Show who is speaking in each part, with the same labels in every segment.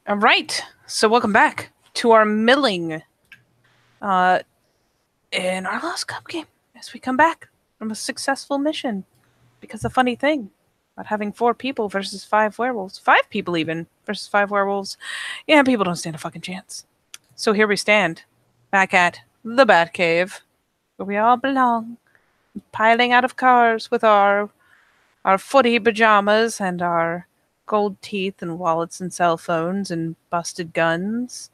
Speaker 1: All right. So welcome back to our milling in our last cup game as we come back from a successful mission. Because the funny thing about having 4 people versus 5 werewolves, 5 people even versus 5 werewolves, yeah, people don't stand a fucking chance. So here we stand, back at the Batcave, where we all belong, piling out of cars with our footy pajamas and our gold teeth and wallets and cell phones and busted guns.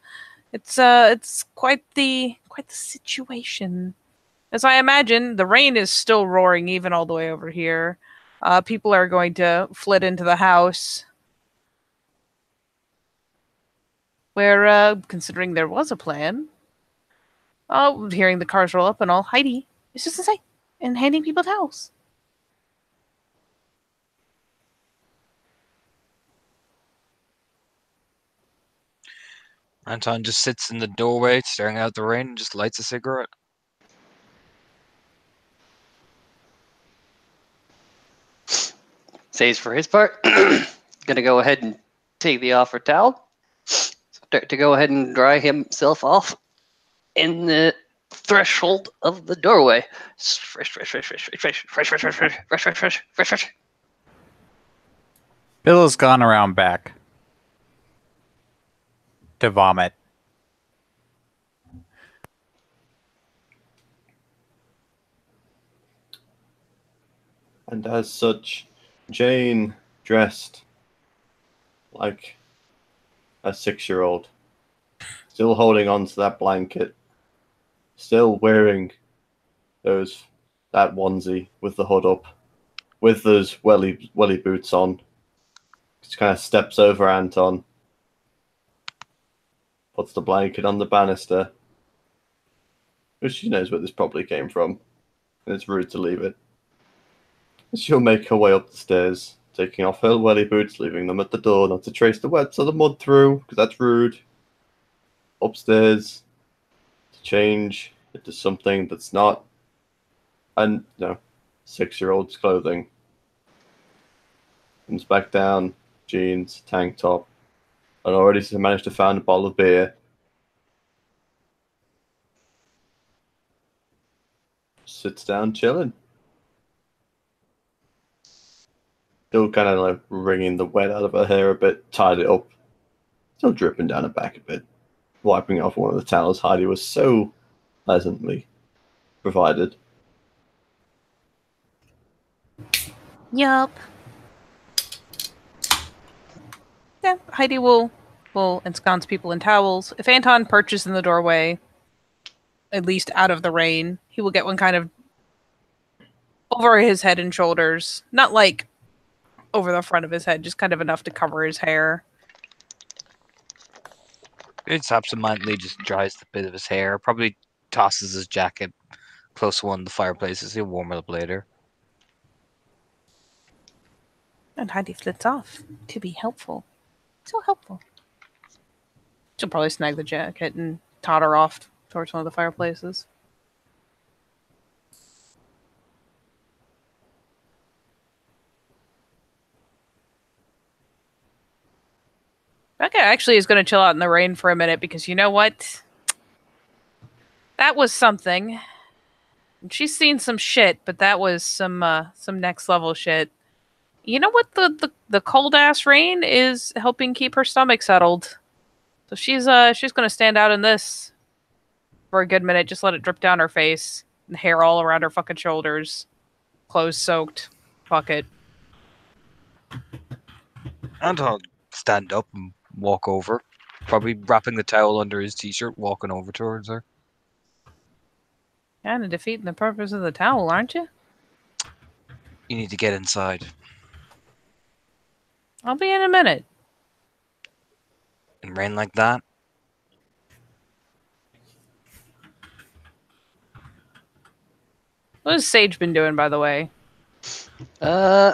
Speaker 1: It's quite the situation. As I imagine, the rain is still roaring even all the way over here. People are going to flit into the house. Where, considering there was a plan, hearing the cars roll up and all, Heidi is just insane and handing people towels.
Speaker 2: Anton just sits in the doorway, staring out the rain, and just lights a cigarette.
Speaker 3: Says for his part, gonna go ahead and take the offered towel to go ahead and dry himself off in the threshold of the doorway. Fresh.
Speaker 4: Bill has gone around back to vomit.
Speaker 5: And as such, Jane, dressed like a 6-year-old, still holding on to that blanket, still wearing that onesie with the hood up, with those welly boots on, just kind of steps over Anton, puts the blanket on the banister, which she knows where this probably came from, and it's rude to leave it. She'll make her way up the stairs, taking off her welly boots, leaving them at the door, not to trace the webs of the mud through, because that's rude. Upstairs, to change into something that's not, 6-year-old's clothing. Comes back down, jeans, tank top, and already managed to find a bottle of beer. Sits down, chilling. Still kind of like wringing the wet out of her hair a bit, tied it up. Still dripping down her back a bit. Wiping off one of the towels Heidi was so pleasantly provided.
Speaker 1: Yup. Yeah, Heidi will ensconce people in towels. If Anton perches in the doorway, at least out of the rain, he will get one kind of over his head and shoulders. Not like over the front of his head, just kind of enough to cover his hair.
Speaker 2: It's absentmindedly just dries the bit of his hair, probably tosses his jacket close to one of the fireplaces. He'll warm it up later.
Speaker 1: And Heidi flits off to be helpful. So helpful. She'll probably snag the jacket and totter off towards one of the fireplaces. Becca actually is going to chill out in the rain for a minute because you know what? That was something. She's seen some shit, but that was some next level shit. You know what? The cold ass rain is helping keep her stomach settled. So she's going to stand out in this for a good minute. Just let it drip down her face, and hair all around her fucking shoulders, clothes soaked. Fuck it.
Speaker 2: Anton stand up and walk over, probably wrapping the towel under his t-shirt, walking over towards her.
Speaker 1: Kind of defeating the purpose of the towel, aren't you?
Speaker 2: You need to get inside.
Speaker 1: I'll be in a minute.
Speaker 2: In rain like that?
Speaker 1: What has Sage been doing, by the way?
Speaker 3: I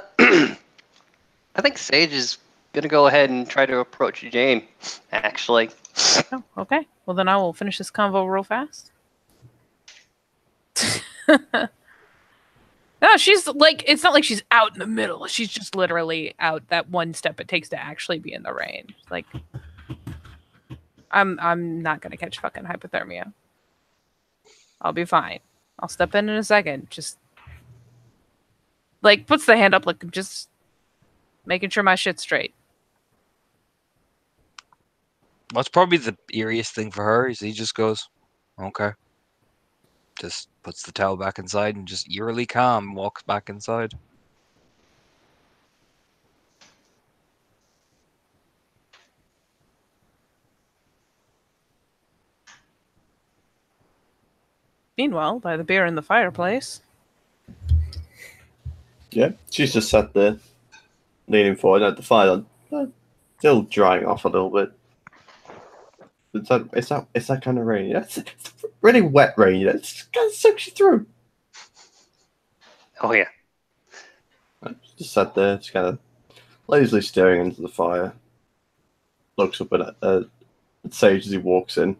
Speaker 3: think Sage is gonna go ahead and try to approach Jane, actually.
Speaker 1: Oh, okay. Well, then I will finish this convo real fast. No, she's like, it's not like she's out in the middle. She's just literally out that one step it takes to actually be in the rain. Like, I'm not gonna catch fucking hypothermia. I'll be fine. I'll step in a second. Just like puts the hand up, like just making sure my shit's straight.
Speaker 2: What's probably the eeriest thing for her is he just goes, okay. Just puts the towel back inside and just eerily calm walks back inside.
Speaker 1: Meanwhile, by the beer in the fireplace.
Speaker 5: Yeah, she's just sat there, leaning forward at the fire, still drying off a little bit. It's that kind of rain. It's really wet rain. It's kind of sucks you through.
Speaker 3: Oh yeah.
Speaker 5: Just sat there, just kind of lazily staring into the fire. Looks up at Sage as he walks in.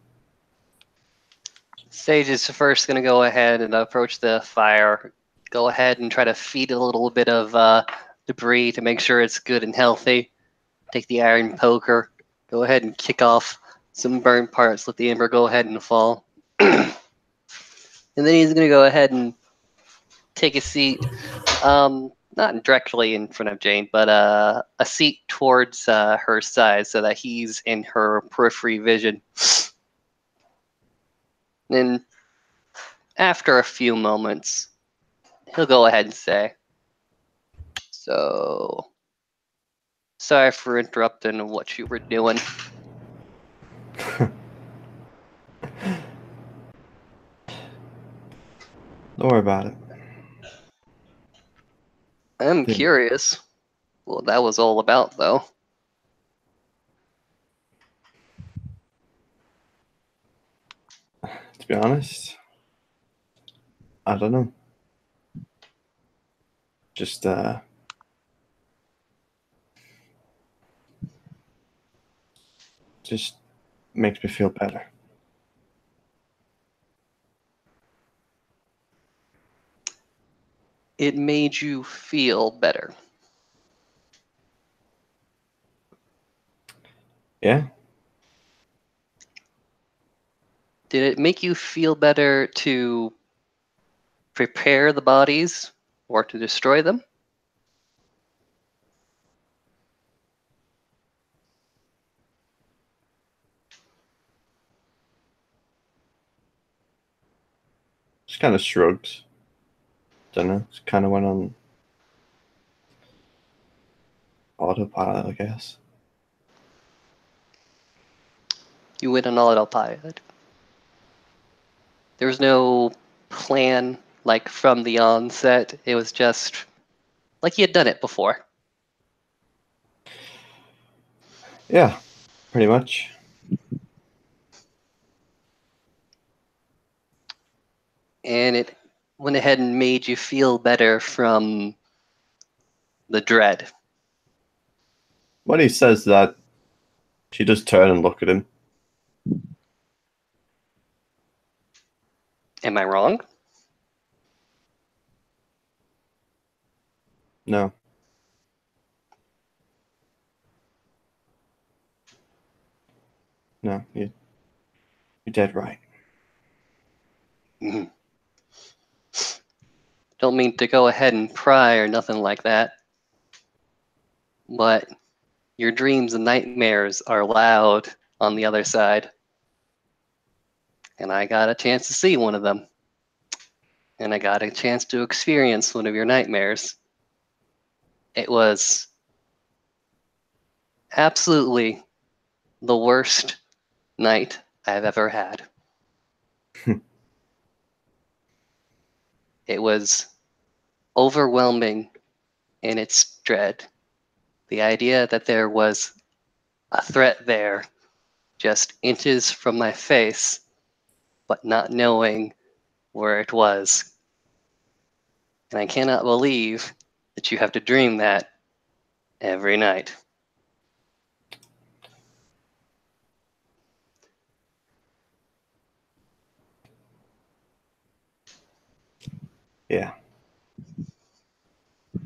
Speaker 3: Sage is first going to go ahead and approach the fire. Go ahead and try to feed a little bit of debris to make sure it's good and healthy. Take the iron poker. Go ahead and kick off some burnt parts. Let the ember go ahead and fall. And then he's going to go ahead and take a seat, not directly in front of Jane, but a seat towards her side so that he's in her periphery vision. Then, after a few moments, he'll go ahead and say, "So, sorry for interrupting what you were doing.
Speaker 5: Don't worry about it.
Speaker 3: I'm
Speaker 5: Yeah.
Speaker 3: curious what that was all about, though."
Speaker 5: To be honest, I don't know. Just makes me feel better.
Speaker 3: It made you feel better.
Speaker 5: Yeah.
Speaker 3: Did it make you feel better to prepare the bodies or to destroy them?
Speaker 5: Just kind of shrugs. Don't know. Just kind of went on autopilot, I guess.
Speaker 3: You went on autopilot. There was no plan, like from the onset. It was just like you had done it before.
Speaker 5: Yeah, pretty much.
Speaker 3: And it went ahead and made you feel better from the dread.
Speaker 5: When he says that, she does turn and look at him.
Speaker 3: Am I wrong?
Speaker 5: No. No, you're dead right.
Speaker 3: Mhm. Don't mean to go ahead and pry or nothing like that. But your dreams and nightmares are loud on the other side. And I got a chance to see one of them. And I got a chance to experience one of your nightmares. It was absolutely the worst night I've ever had. It was overwhelming in its dread. The idea that there was a threat there, just inches from my face, but not knowing where it was. And I cannot believe that you have to dream that every night.
Speaker 5: Yeah.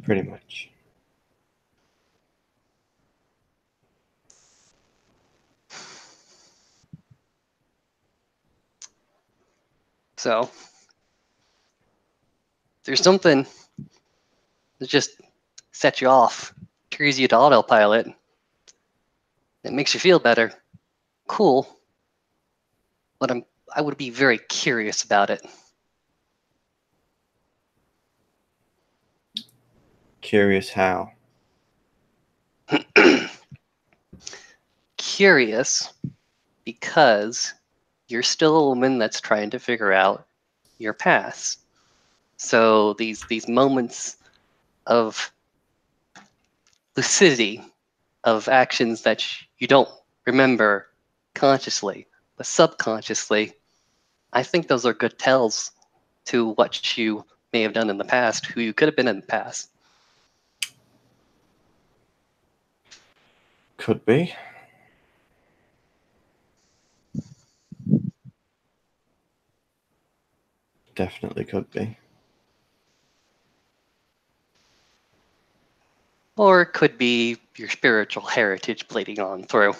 Speaker 5: Pretty much.
Speaker 3: So there's something that just sets you off, triggers you to autopilot. It makes you feel better. Cool. But I would be very curious about it.
Speaker 5: Curious how.
Speaker 3: Curious because you're still a woman that's trying to figure out your past. So these moments of lucidity, of actions that you don't remember consciously, but subconsciously, I think those are good tells to what you may have done in the past, who you could have been in the past.
Speaker 5: Could be. Definitely could be.
Speaker 3: Or it could be your spiritual heritage bleeding on through.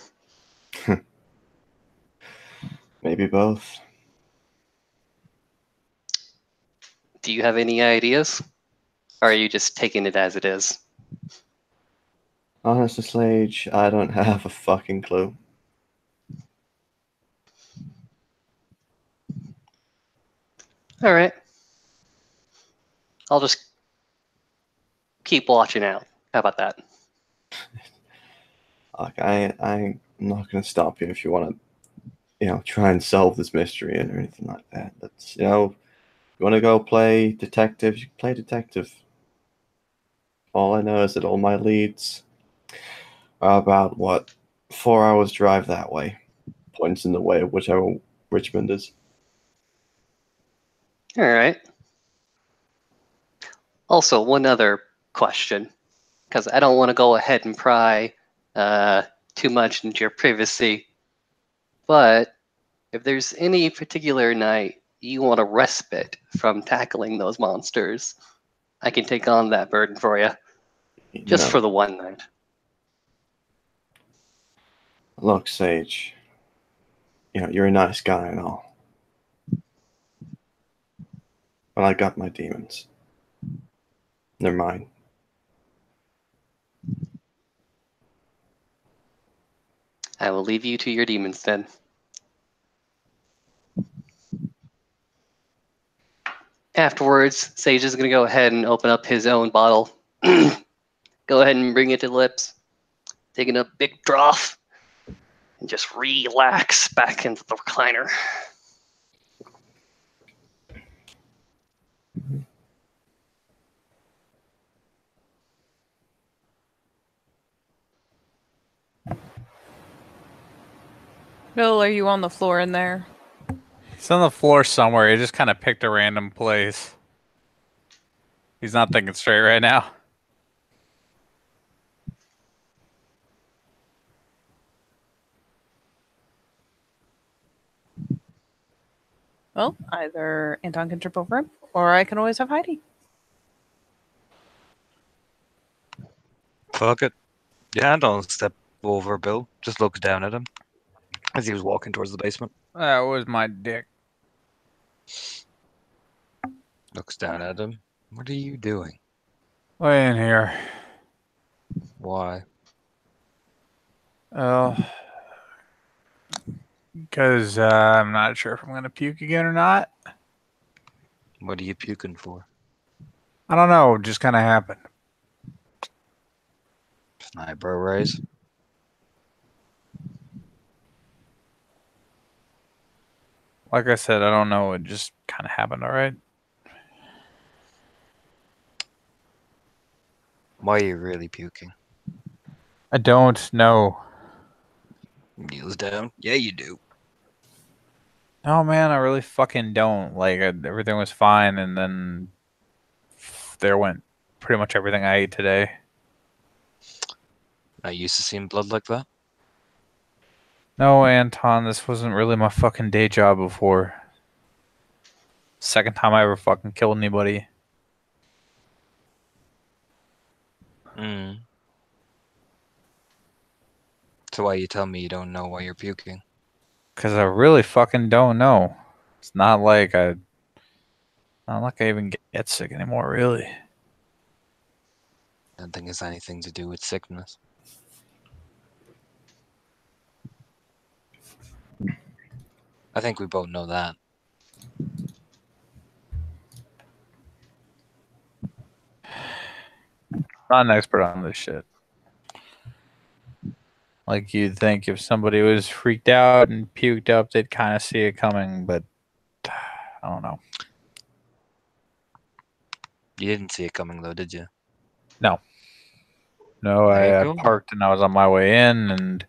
Speaker 5: Maybe both.
Speaker 3: Do you have any ideas? Or are you just taking it as it is?
Speaker 5: Honestly, Slage, I don't have a fucking clue.
Speaker 3: All right. I'll just keep watching out. How about that?
Speaker 5: Like, I'm not going to stop you if you want to, try and solve this mystery or anything like that. That's, you want to go play detective, you can play detective. All I know is that all my leads are about, 4 hours drive that way. Points in the way of whichever Richmond is.
Speaker 3: All right. Also, one other question, because I don't want to go ahead and pry too much into your privacy, but if there's any particular night you want a respite from tackling those monsters, I can take on that burden for you, just for the one night.
Speaker 5: Look, Sage, you're a nice guy and all, but I got my demons. They're mine.
Speaker 3: I will leave you to your demons then. Afterwards, Sage is going to go ahead and open up his own bottle. Go ahead and bring it to the lips. Taking a big draught. And just relax back into the recliner.
Speaker 1: Bill, are you on the floor in there?
Speaker 4: He's on the floor somewhere. He just kind of picked a random place. He's not thinking straight right now.
Speaker 1: Well, either Anton can trip over him, or I can always have Heidi.
Speaker 2: Fuck it. Yeah, don't step over Bill. Just looks down at him as he was walking towards the basement.
Speaker 4: That was my dick.
Speaker 2: Looks down at him. What are you doing?
Speaker 4: Way in here.
Speaker 2: Why?
Speaker 4: Oh. Because I'm not sure if I'm going to puke again or not.
Speaker 2: What are you puking for?
Speaker 4: I don't know. It just kind of happened.
Speaker 2: Eyebrow raise.
Speaker 4: Like I said, I don't know. It just kind of happened, all right?
Speaker 2: Why are you really puking?
Speaker 4: I don't know.
Speaker 2: Kneels down. Yeah, you do.
Speaker 4: No, man, I really fucking don't. Like, everything was fine, and then there went pretty much everything I ate today.
Speaker 2: Not used to seeing blood like that.
Speaker 4: No, Anton, this wasn't really my fucking day job before. Second time I ever fucking killed anybody.
Speaker 2: So why you tell me you don't know why you're puking?
Speaker 4: Because I really fucking don't know. It's not like I I'm not gonna even get sick anymore, really.
Speaker 2: I don't think it's anything to do with sickness. I think we both know that.
Speaker 4: Not an expert on this shit. Like you'd think if somebody was freaked out and puked up, they'd kind of see it coming, but I don't know.
Speaker 2: You didn't see it coming though, did you?
Speaker 4: No,
Speaker 2: There
Speaker 4: I
Speaker 2: you go.
Speaker 4: parked and I was on my way in, and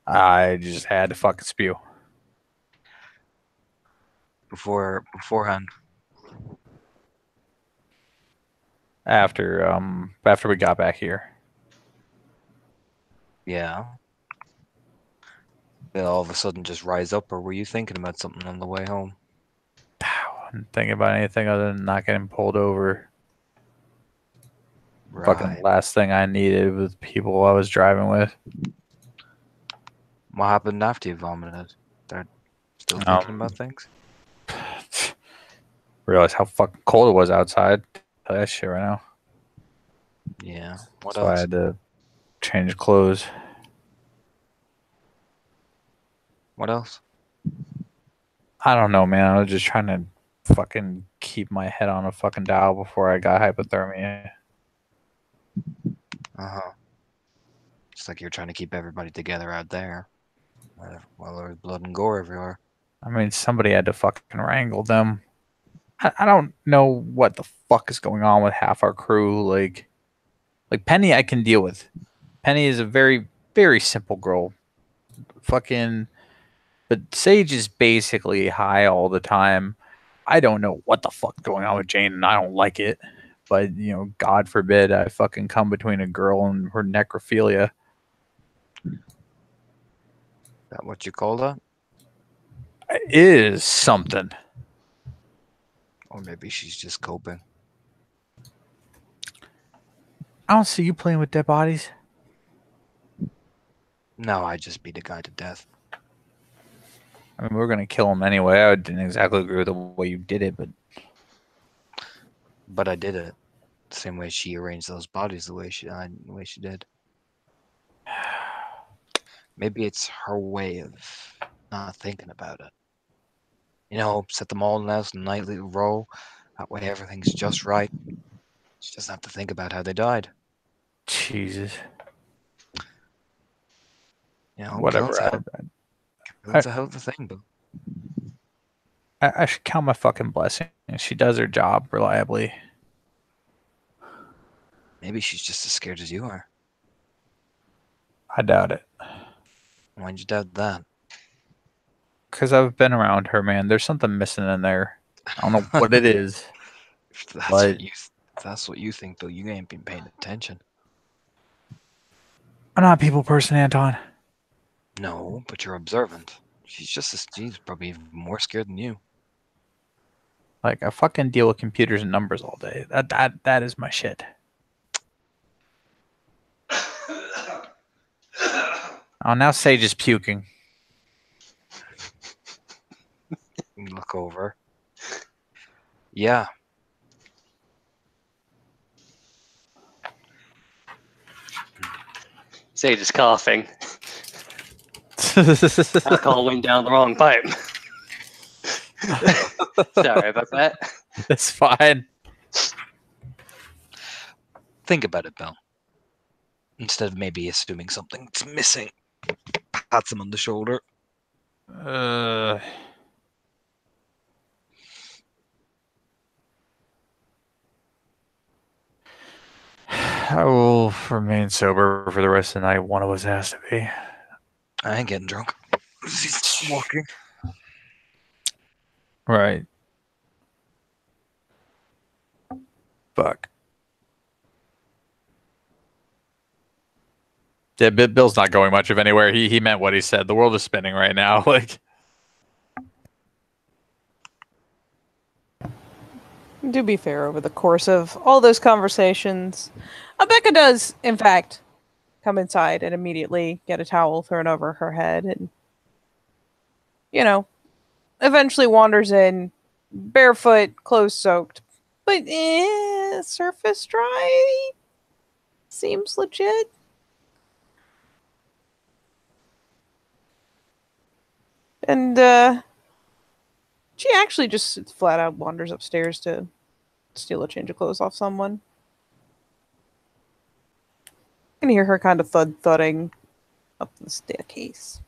Speaker 4: I just had to fucking spew.
Speaker 2: Beforehand.
Speaker 4: After we got back here.
Speaker 2: Yeah. Did all of a sudden just rise up, or were you thinking about something on the way home?
Speaker 4: Wasn't thinking about anything other than not getting pulled over.
Speaker 2: Right.
Speaker 4: Fucking last thing I needed was people I was driving with.
Speaker 2: What happened after you vomited? They're still thinking about things?
Speaker 4: Realized how fucking cold it was outside. Tell you that shit right now.
Speaker 2: Yeah. What
Speaker 4: So I
Speaker 2: else?
Speaker 4: had to change clothes.
Speaker 2: What else?
Speaker 4: I don't know, man. I was just trying to fucking keep my head on a fucking dial before I got hypothermia.
Speaker 2: Uh-huh. It's like you're trying to keep everybody together out there. While there's blood and gore everywhere.
Speaker 4: I mean, somebody had to fucking wrangle them. I don't know what the fuck is going on with half our crew. Like Penny, I can deal with. Penny is a very, very simple girl. Fucking, but Sage is basically high all the time. I don't know what the fuck's going on with Jane, and I don't like it. But you know, God forbid I fucking come between a girl and her necrophilia.
Speaker 2: That what you call that?
Speaker 4: It is something.
Speaker 2: Or maybe she's just coping.
Speaker 4: I don't see you playing with dead bodies.
Speaker 2: No, I just beat a guy to death.
Speaker 4: I mean, we're gonna kill him anyway. I didn't exactly agree with the way you did it,
Speaker 2: But I did it. The same way she arranged those bodies the way she did. Maybe it's her way of not thinking about it. You know, set them all in a nightly row. That way everything's just right. She doesn't have to think about how they died.
Speaker 4: Jesus.
Speaker 2: You know,
Speaker 4: Whatever.
Speaker 2: Killing's a hell of a thing, but
Speaker 4: I should count my fucking blessings. She does her job reliably.
Speaker 2: maybe she's just as scared as you are.
Speaker 4: I doubt it.
Speaker 2: Why'd you doubt that?
Speaker 4: Because I've been around her, man. There's something missing in there. I don't know what it is.
Speaker 2: If that's,
Speaker 4: But-
Speaker 2: if that's what you think, though, you ain't been paying attention.
Speaker 4: I'm not a people person, Anton.
Speaker 2: No, but you're observant. She's probably even more scared than you.
Speaker 4: Like, I fucking deal with computers and numbers all day. That is my shit. Oh, now Sage is puking.
Speaker 2: Look over. Yeah.
Speaker 3: Sage is coughing. Alcohol went down the wrong pipe. Sorry about that.
Speaker 4: It's fine.
Speaker 2: Think about it, Bill. Instead of maybe assuming something's missing, pats him on the shoulder.
Speaker 4: I will remain sober for the rest of the night. One of us has to be.
Speaker 2: I ain't getting drunk. He's walking.
Speaker 4: Right. Fuck. Yeah, Bill's not going much of anywhere. He meant what he said. The world is spinning right now. Like,
Speaker 1: To be fair, over the course of all those conversations, Becca does, in fact, come inside and immediately get a towel thrown over her head and, you know, eventually wanders in, barefoot, clothes soaked, but surface dry seems legit. And she actually just flat out wanders upstairs to steal a change of clothes off someone. You can hear her kind of thudding up the staircase.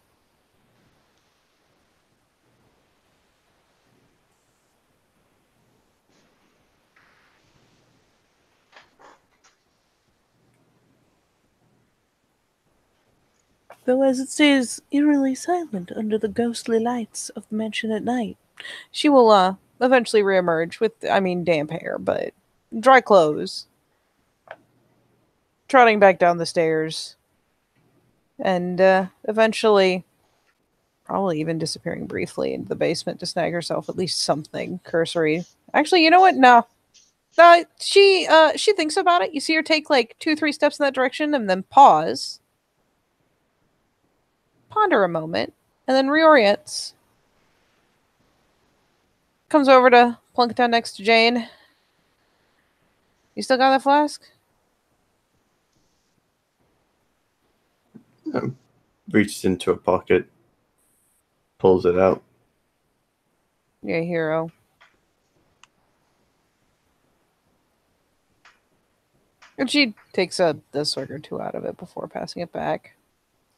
Speaker 1: Though as it stays eerily silent under the ghostly lights of the mansion at night, she will eventually reemerge with, damp hair, but dry clothes, trotting back down the stairs, and eventually probably even disappearing briefly into the basement to snag herself at least something cursory. Actually, you know what? No. She thinks about it. You see her take like 2-3 steps in that direction and then pause, ponder a moment, and then reorients. Comes over to plunk it down next to Jane. You still got that flask?
Speaker 5: Reaches into a pocket, pulls it out.
Speaker 1: You're a hero. And she takes a swig or two out of it before passing it back.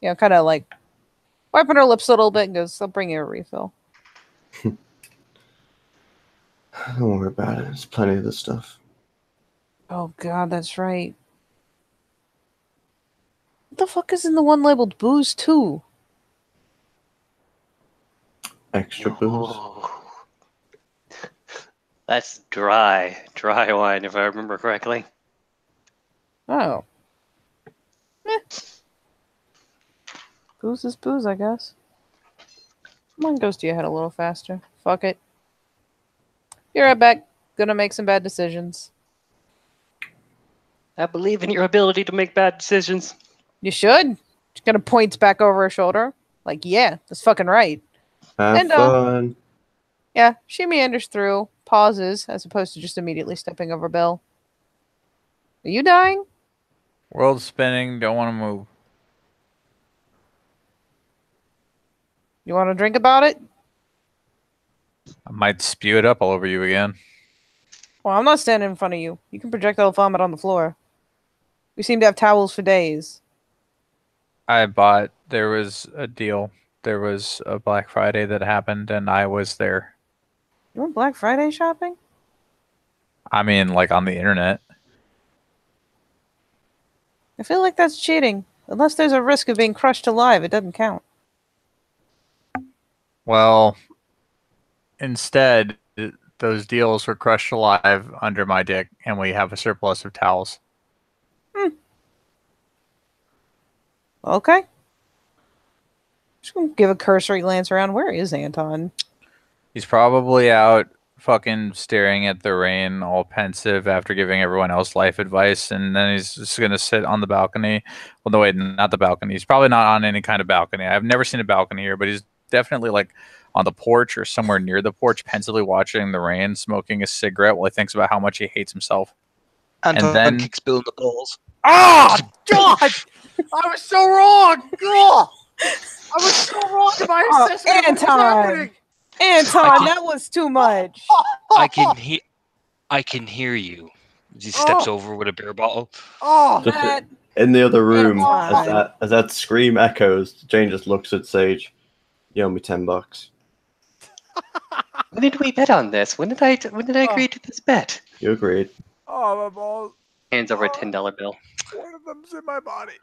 Speaker 1: You know, kind of like wiping her lips a little bit and goes, I'll bring you a refill.
Speaker 5: Don't worry about it. There's plenty of this stuff.
Speaker 1: Oh god, that's right. What the fuck is in the one labeled booze too?
Speaker 5: Extra booze.
Speaker 3: Oh. That's dry wine, if I remember correctly.
Speaker 1: Oh. Eh. Booze is booze, I guess. Come on, Ghosty, ahead a little faster. Fuck it. Be right back. Gonna make some bad decisions.
Speaker 3: I believe in your ability to make bad decisions.
Speaker 1: You should. She kind of points back over her shoulder. Like, yeah, that's fucking right.
Speaker 5: Have
Speaker 1: And,
Speaker 5: fun.
Speaker 1: Yeah, she meanders through, pauses, as opposed to just immediately stepping over Bill. Are you dying?
Speaker 4: World spinning. Don't want to move.
Speaker 1: You want to drink about it?
Speaker 4: I might spew it up all over you again.
Speaker 1: Well, I'm not standing in front of you. You can projectile vomit on the floor. We seem to have towels for days.
Speaker 4: There was a deal. There was a Black Friday that happened, and I was there.
Speaker 1: You went Black Friday shopping?
Speaker 4: I mean, like on the internet.
Speaker 1: I feel like that's cheating. Unless there's a risk of being crushed alive, it doesn't count.
Speaker 4: Well, instead, those deals were crushed alive under my dick, and we have a surplus of towels.
Speaker 1: Okay. Just gonna give a cursory glance around. Where is Anton?
Speaker 4: He's probably out fucking staring at the rain, all pensive after giving everyone else life advice, and then he's just gonna sit on the balcony. Well, no, wait, not the balcony. He's probably not on any kind of balcony. I've never seen a balcony here, but he's definitely like on the porch or somewhere near the porch, pensively watching the rain, smoking a cigarette while he thinks about how much he hates himself.
Speaker 2: And
Speaker 4: then-
Speaker 2: kicks Bill in the balls.
Speaker 4: Oh, God! I was so wrong! Oh, I was so wrong in my
Speaker 1: Oh,
Speaker 4: assessment of what was
Speaker 1: Anton!
Speaker 4: happening!
Speaker 1: Anton, that was too much.
Speaker 2: I can hear you. He steps over with a beer bottle.
Speaker 4: Oh,
Speaker 5: Just
Speaker 1: That,
Speaker 5: in the other room,
Speaker 1: Anton.
Speaker 5: as that scream echoes, Jane just looks at Sage. You owe me $10.
Speaker 3: When did we bet on this? When did I agree to this bet?
Speaker 5: You agreed.
Speaker 4: oh, my balls.
Speaker 3: Hands over a $10 bill.
Speaker 4: One of them's in my body.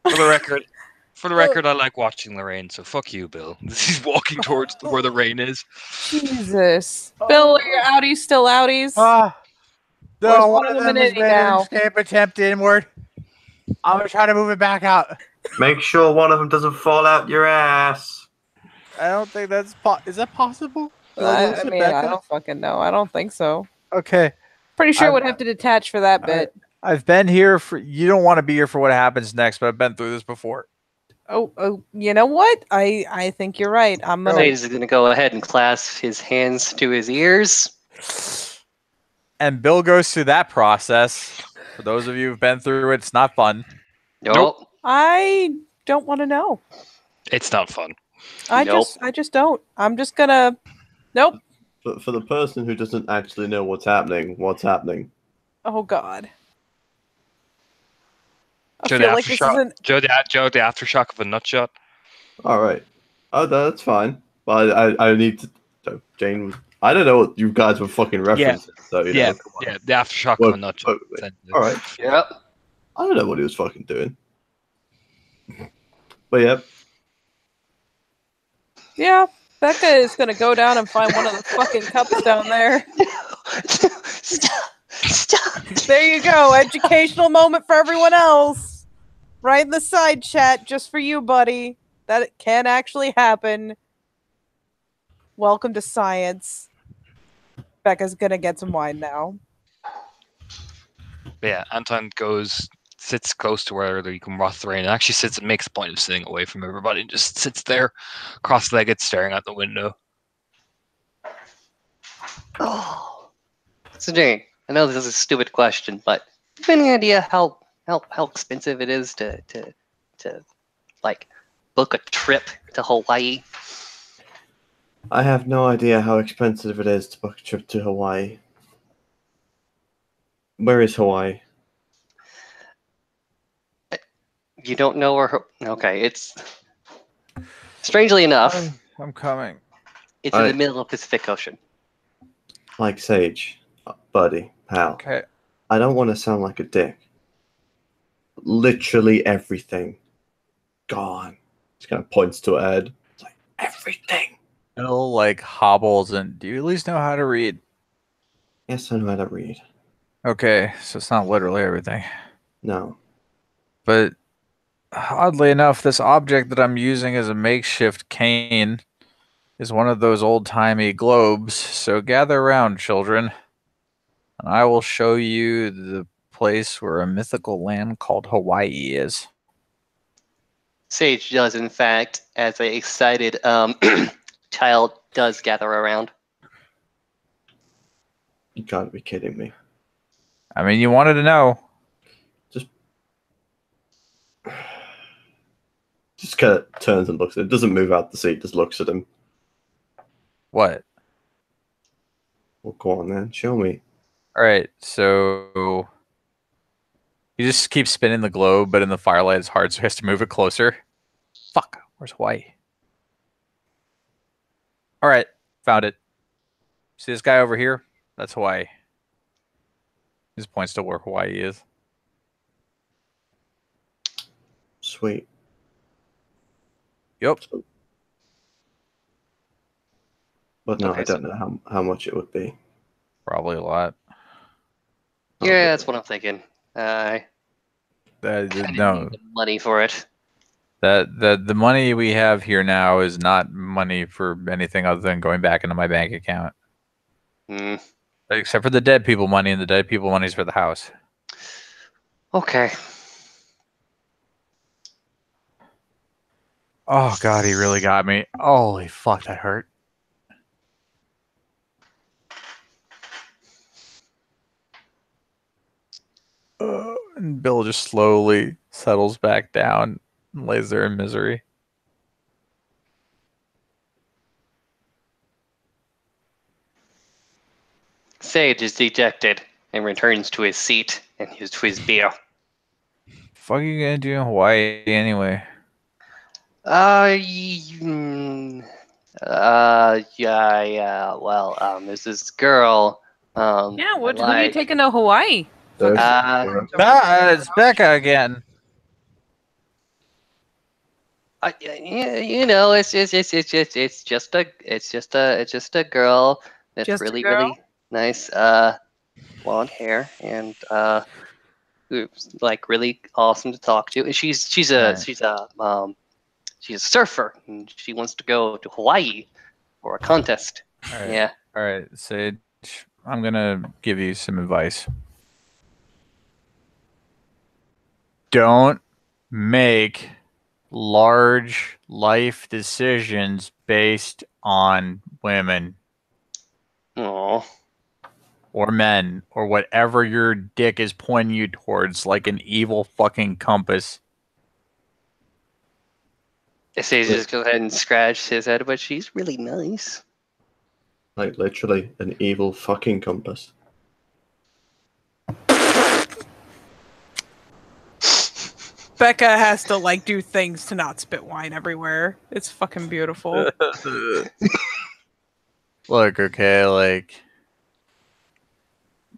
Speaker 2: For the record, I like watching the rain, so fuck you, Bill. He's walking towards where the rain is.
Speaker 1: Jesus. Bill, are your outies still outies? Where's
Speaker 4: No,
Speaker 1: one
Speaker 4: one
Speaker 1: of
Speaker 4: of
Speaker 1: them
Speaker 4: them
Speaker 1: in
Speaker 4: has
Speaker 1: it
Speaker 4: made
Speaker 1: now?
Speaker 4: an escape attempt inward. I'm gonna try to move it back out.
Speaker 5: Make sure one of them doesn't fall out your ass.
Speaker 4: I don't think that's is that possible?
Speaker 1: I mean, I don't fucking know. I don't think so.
Speaker 4: Okay.
Speaker 1: Pretty sure it
Speaker 4: I've-
Speaker 1: would have to detach for that bit.
Speaker 4: I've been here for. You don't want to be here for what happens next, but I've been through this before.
Speaker 1: Oh, you know what? I think you're right. I'm gonna.
Speaker 3: Sage is going to go ahead and clasp his hands to his ears.
Speaker 4: And Bill goes through that process. For those of you who've been through it, it's not fun.
Speaker 3: Nope.
Speaker 1: I don't want to know.
Speaker 2: It's not fun.
Speaker 1: I
Speaker 3: Nope.
Speaker 1: just don't. I'm just gonna. Nope.
Speaker 5: But for the person who doesn't actually know what's happening?
Speaker 1: Oh God. I
Speaker 2: Joe,
Speaker 1: feel
Speaker 2: the
Speaker 1: like this
Speaker 2: aftershock.
Speaker 1: isn't.
Speaker 2: Joe, the aftershock of a nut shot.
Speaker 5: All right. Oh, that's fine. But I need to. So Jane, I don't know what you guys were fucking referencing. So you know, come on.
Speaker 2: Yeah, the aftershock
Speaker 5: Well,
Speaker 2: of a nut shot.
Speaker 5: all right.
Speaker 3: Yep.
Speaker 5: I don't know what he was fucking doing. But yeah,
Speaker 1: Yeah, Becca is gonna go down and find one of the fucking cups down there.
Speaker 3: Stop. Stop.
Speaker 1: There you go. Educational moment for everyone else. Right in the side chat, just for you, buddy. That it can actually happen. Welcome to science. Becca's gonna get some wine now.
Speaker 2: But yeah, Anton sits close to where you can watch the rain, and actually sits and makes a point of sitting away from everybody and just sits there, cross-legged, staring out the window.
Speaker 3: Oh. So Jane, I know this is a stupid question, but do you have any idea how expensive it is to like book a trip to Hawaii?
Speaker 5: I have no idea how expensive it is to book a trip to Hawaii. Where is Hawaii?
Speaker 3: You don't know where? Okay, it's strangely enough,
Speaker 4: I'm coming.
Speaker 3: it's in the middle of the Pacific Ocean.
Speaker 5: Like Sage, buddy, pal.
Speaker 4: Okay.
Speaker 5: I don't want to sound like a dick. Literally everything gone. Just kind of points to her head. It's like everything.
Speaker 4: Bill like hobbles and do you at least know how to read?
Speaker 5: Yes, I know how to read.
Speaker 4: Okay, so it's not literally everything.
Speaker 5: No.
Speaker 4: But oddly enough, this object that I'm using as a makeshift cane is one of those old-timey globes. So gather around, children, and I will show you the place where a mythical land called Hawaii is.
Speaker 3: Sage does, in fact, as a excited child does gather around.
Speaker 5: You can't be kidding me.
Speaker 4: I mean, you wanted to know.
Speaker 5: Just kind of turns and looks at him. Doesn't move out the seat, just looks at him.
Speaker 4: What?
Speaker 5: Well, go on then. Show me.
Speaker 4: All right, so you just keep spinning the globe, but in the firelight it's hard, so he has to move it closer. Fuck, where's Hawaii? All right, found it. See this guy over here? That's Hawaii. He just points to where Hawaii is.
Speaker 5: Sweet.
Speaker 4: Yep.
Speaker 5: But no,
Speaker 3: Okay,
Speaker 5: I don't know how much it would be.
Speaker 4: Probably a lot.
Speaker 3: Yeah, that's what I'm thinking. I
Speaker 4: No,
Speaker 3: need the money for it.
Speaker 4: the money we have here now is not money for anything other than going back into my bank account.
Speaker 3: Hmm.
Speaker 4: Except for the dead people money, and the dead people money's for the house.
Speaker 3: Okay.
Speaker 4: Oh god, he really got me. Holy fuck, that hurt. And Bill just slowly settles back down and lays there in misery.
Speaker 3: Sage is dejected and returns to his seat and to his beer.
Speaker 4: Fuck are you gonna do in Hawaii anyway?
Speaker 3: Yeah. Well, there's this girl.
Speaker 1: Yeah, who are you
Speaker 3: like.
Speaker 1: taking to Hawaii?
Speaker 4: It's Becca again.
Speaker 3: You know, it's just a girl that's
Speaker 1: Just a
Speaker 3: really
Speaker 1: girl?
Speaker 3: nice, blonde hair and who's like really awesome to talk to. And she's a surfer and she wants to go to Hawaii for a contest.
Speaker 4: All right.
Speaker 3: Yeah.
Speaker 4: All right, Sage. I'm gonna give you some advice. Don't make large life decisions based on women
Speaker 3: Oh,
Speaker 4: or men or whatever your dick is pointing you towards, like an evil fucking compass.
Speaker 3: Sage just go ahead and scratch his head, but she's really nice.
Speaker 5: Like literally an evil fucking compass.
Speaker 1: Becca has to like do things to not spit wine everywhere. It's fucking beautiful.
Speaker 4: Look, okay, like,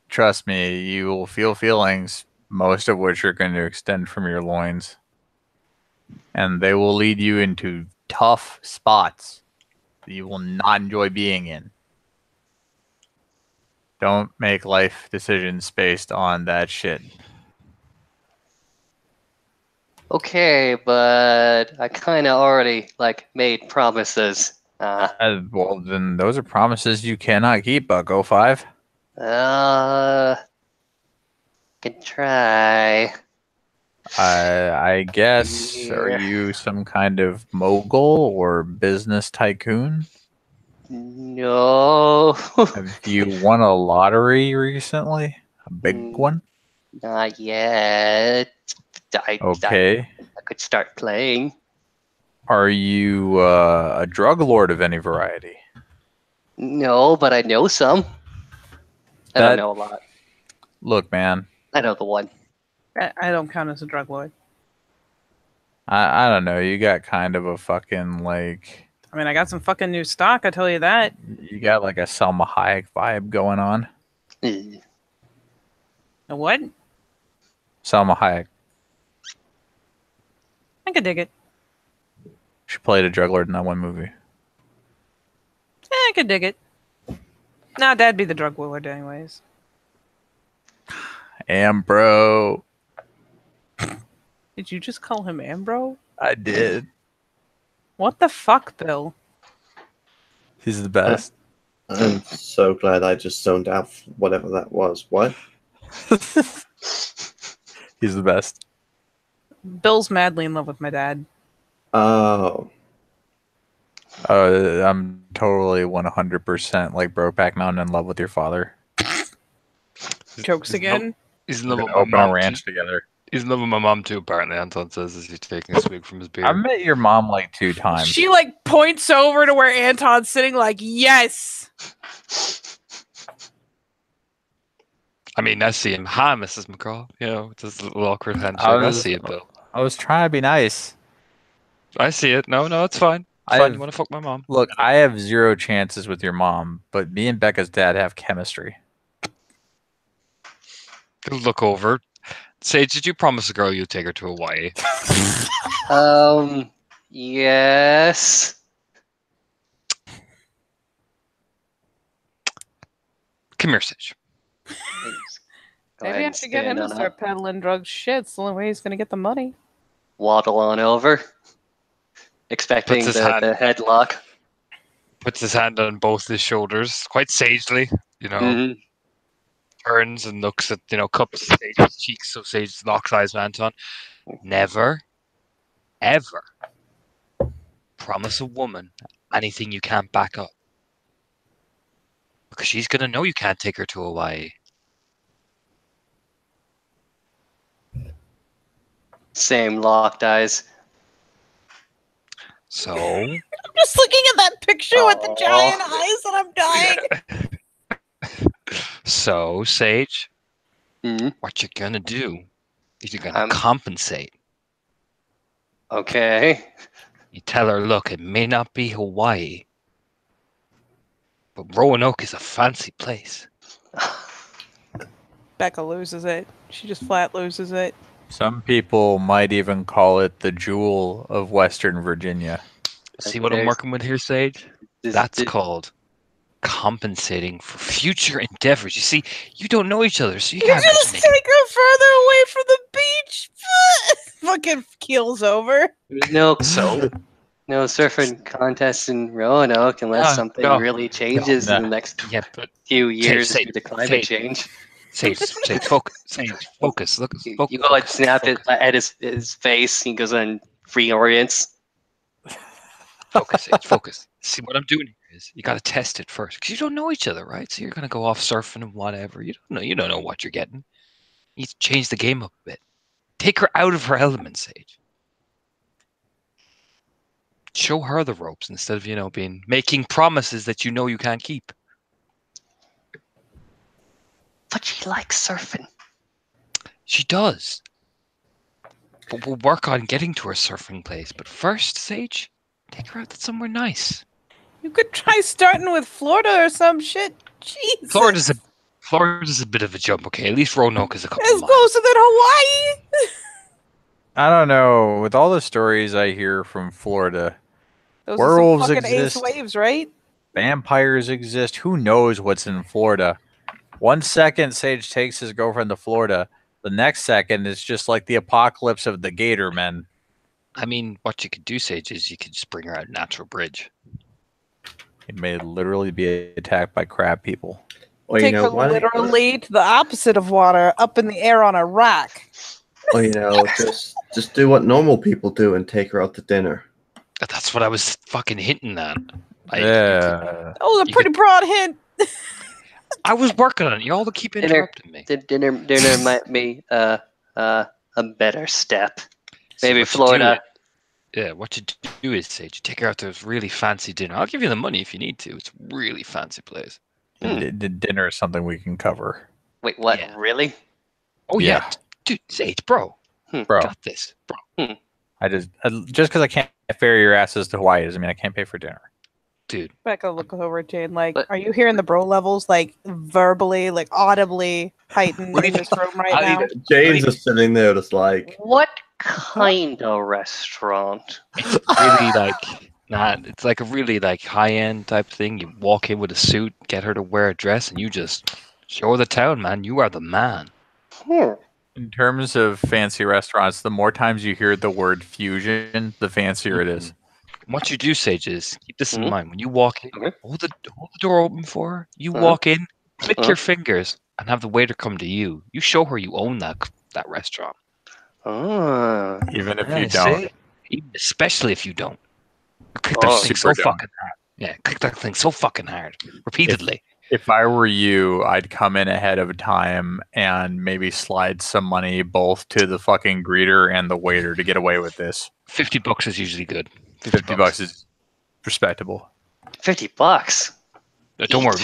Speaker 4: trust me, you will feel feelings, most of which are going to extend from your loins. And they will lead you into tough spots that you will not enjoy being in. Don't make life decisions based on that shit.
Speaker 3: Okay, but I kind of already like made promises.
Speaker 4: Well, then those are promises you cannot keep, Bucko 5.
Speaker 3: Can try.
Speaker 4: I guess, are
Speaker 3: Yeah.
Speaker 4: you some kind of mogul or business tycoon?
Speaker 3: No,
Speaker 4: Have you won a lottery recently? A big
Speaker 3: Mm.
Speaker 4: one?
Speaker 3: not yet. I
Speaker 4: Okay.
Speaker 3: could start playing.
Speaker 4: Are you a drug lord of any variety?
Speaker 3: No, but I know some. I
Speaker 4: That-
Speaker 3: don't know a lot.
Speaker 4: Look, man,
Speaker 3: I know the one.
Speaker 1: I don't count as a drug lord.
Speaker 4: I don't know. You got kind of a fucking, like,
Speaker 1: I mean, I got some fucking new stock, I tell you that.
Speaker 4: you got like a Selma Hayek vibe going on.
Speaker 3: Eh.
Speaker 1: A what?
Speaker 4: Selma Hayek.
Speaker 1: I could dig it.
Speaker 4: She played a drug lord in that one movie.
Speaker 1: I could dig it. Nah, Dad'd be the drug lord anyways.
Speaker 4: Ambro.
Speaker 1: Did you just call him Ambro?
Speaker 4: I did.
Speaker 1: What the fuck, Bill?
Speaker 4: He's the best.
Speaker 5: I'm so glad I just zoned out whatever that was. What?
Speaker 4: He's the best.
Speaker 1: Bill's madly in love with my dad.
Speaker 5: Oh.
Speaker 4: I'm totally 100% like Brokeback Mountain in love with your father.
Speaker 1: Jokes again.
Speaker 6: He's in
Speaker 4: We're
Speaker 6: love with
Speaker 4: gonna
Speaker 6: my
Speaker 4: open a
Speaker 6: mom.
Speaker 4: ranch together.
Speaker 6: He's in love with my mom too. Apparently, Anton says as he's taking a swig from his beer.
Speaker 4: I met your mom like 2 times.
Speaker 1: She like points over to where Anton's sitting, like, yes.
Speaker 6: I mean, I see him. Hi, Mrs. McCall. You know, just a little awkward handshake. I
Speaker 4: was-
Speaker 6: see it, Bill.
Speaker 4: I was trying to be nice.
Speaker 6: I see it. No, it's fine. It's
Speaker 4: I
Speaker 6: fine.
Speaker 4: have-
Speaker 6: You want to fuck my mom?
Speaker 4: Look, I have 0 chances with your mom, but me and Becca's dad have chemistry.
Speaker 6: He'll look over. Sage, did you promise a girl you'd take her to Hawaii?
Speaker 3: Yes.
Speaker 6: Come here, Sage.
Speaker 3: Go
Speaker 1: Maybe
Speaker 3: ahead
Speaker 1: I
Speaker 3: and
Speaker 1: should get him
Speaker 3: stand
Speaker 1: to
Speaker 3: on
Speaker 1: start
Speaker 3: up.
Speaker 1: peddling drugs. Shit, it's the only way he's gonna get the money.
Speaker 3: Waddle on over. Expecting
Speaker 6: Puts his
Speaker 3: the
Speaker 6: hand-
Speaker 3: headlock.
Speaker 6: Puts his hand on both his shoulders, quite sagely. You know,
Speaker 3: Mhm.
Speaker 6: turns and looks at, cups Sage's cheeks so Sage locks eyes with Anton. Never, ever promise a woman anything you can't back up. Because she's going to know you can't take her to Hawaii.
Speaker 3: Same locked eyes.
Speaker 6: So,
Speaker 1: I'm just looking at that picture with the
Speaker 3: Aw.
Speaker 1: giant eyes and I'm dying.
Speaker 6: so Sage,
Speaker 3: Mhm.
Speaker 6: what you're going to do is you're going to
Speaker 3: I'm-
Speaker 6: compensate.
Speaker 3: Okay.
Speaker 6: You tell her, look, it may not be Hawaii, but Roanoke is a fancy place.
Speaker 1: Becca loses it. She just flat loses it.
Speaker 4: Some people might even call it the jewel of Western Virginia.
Speaker 6: See what I'm
Speaker 3: There's-
Speaker 6: working with here, Sage? That's called compensating for future endeavors. You see, you don't know each other, so you
Speaker 1: You
Speaker 6: can't
Speaker 1: just
Speaker 6: make
Speaker 1: take her further away from the beach. Fucking keels over.
Speaker 3: There's no
Speaker 6: So?
Speaker 3: no surfing contest in Roanoke unless
Speaker 6: No,
Speaker 3: something
Speaker 6: no,
Speaker 3: really changes
Speaker 4: no.
Speaker 3: in the next
Speaker 6: Yeah, but
Speaker 3: few years
Speaker 6: say-
Speaker 3: due to climate
Speaker 6: say-
Speaker 3: change.
Speaker 6: Sage, focus. Look,
Speaker 3: You
Speaker 6: focus.
Speaker 3: go and snap it at his face. He goes on reorients.
Speaker 6: Focus, Sage, focus. See, what I'm doing here is you got to test it first because you don't know each other, right? So you're gonna go off surfing and whatever. You don't know what you're getting. You need to change the game up a bit. Take her out of her element, Sage. Show her the ropes instead of making promises that you know you can't keep.
Speaker 3: But she likes surfing.
Speaker 6: She does. But we'll work on getting to her surfing place. But first, Sage, take her out to somewhere nice.
Speaker 1: You could try starting with Florida or some shit. Jesus.
Speaker 6: Florida's a bit of a jump, okay? At least Roanoke is a couple
Speaker 1: It's
Speaker 6: miles.
Speaker 1: closer than Hawaii.
Speaker 4: I don't know. With all the stories I hear from Florida,
Speaker 1: Those
Speaker 4: Werewolves
Speaker 1: are some fucking
Speaker 4: exist.
Speaker 1: ace waves, right?
Speaker 4: vampires exist. Who knows what's in Florida? 1 second, Sage takes his girlfriend to Florida. The next second, it's just like the apocalypse of the Gator Men.
Speaker 6: I mean, what you could do, Sage, is you could just bring her out Natural Bridge.
Speaker 4: It may literally be attacked by crab people.
Speaker 5: Or
Speaker 1: Take her literally to the opposite of water, up in the air on a rock.
Speaker 5: Or just do what normal people do and take her out to dinner.
Speaker 6: That's what I was fucking hinting at.
Speaker 4: Yeah.
Speaker 1: That was a
Speaker 6: You
Speaker 1: pretty broad hint.
Speaker 6: I was working on it. You all keep
Speaker 3: Dinner.
Speaker 6: interrupting me.
Speaker 3: Dinner might be a better step.
Speaker 6: See,
Speaker 3: Maybe
Speaker 6: what you
Speaker 3: Florida.
Speaker 6: Yeah, what you do is, Sage, you take her out to this really fancy dinner. I'll give you the money if you need to. It's a really fancy place.
Speaker 4: Dinner is something we can cover.
Speaker 3: Wait, what?
Speaker 6: Yeah.
Speaker 3: Really?
Speaker 6: Oh, yeah.
Speaker 4: Yeah.
Speaker 6: Dude, Sage, bro.
Speaker 4: Bro,
Speaker 6: Got this. Bro.
Speaker 4: I just because I can't ferry your asses to Hawaii doesn't mean I can't pay for dinner.
Speaker 6: Dude.
Speaker 1: Becca looks over at Jane like,
Speaker 3: But-
Speaker 1: are you hearing the bro levels, like verbally, like audibly heightened in this room right now?
Speaker 5: Jane's just sitting there, just like,
Speaker 3: What kind of restaurant?
Speaker 6: It's really it's like a really high-end type thing. You walk in with a suit, get her to wear a dress, and you just show her the town, man. You are the man.
Speaker 4: In terms of fancy restaurants, the more times you hear the word fusion, the fancier it is.
Speaker 6: What you do, Sage, is keep this in
Speaker 3: Mhm.
Speaker 6: mind. When you walk in,
Speaker 3: Okay.
Speaker 6: hold the door open for her. You
Speaker 3: Uh-huh.
Speaker 6: walk in, click
Speaker 3: Uh-huh.
Speaker 6: your fingers, and have the waiter come to you. You show her you own that restaurant.
Speaker 3: Ah.
Speaker 4: Even if
Speaker 6: Yeah,
Speaker 4: you don't.
Speaker 6: see? Especially if you don't. Click
Speaker 3: Oh,
Speaker 6: that thing so
Speaker 4: super dumb.
Speaker 6: fucking hard. Yeah, click that thing so fucking hard. Repeatedly.
Speaker 4: If I were you, I'd come in ahead of time and maybe slide some money both to the fucking greeter and the waiter to get away with this.
Speaker 6: $50 is usually good.
Speaker 4: 50 bucks is respectable.
Speaker 3: $50.
Speaker 6: Don't worry,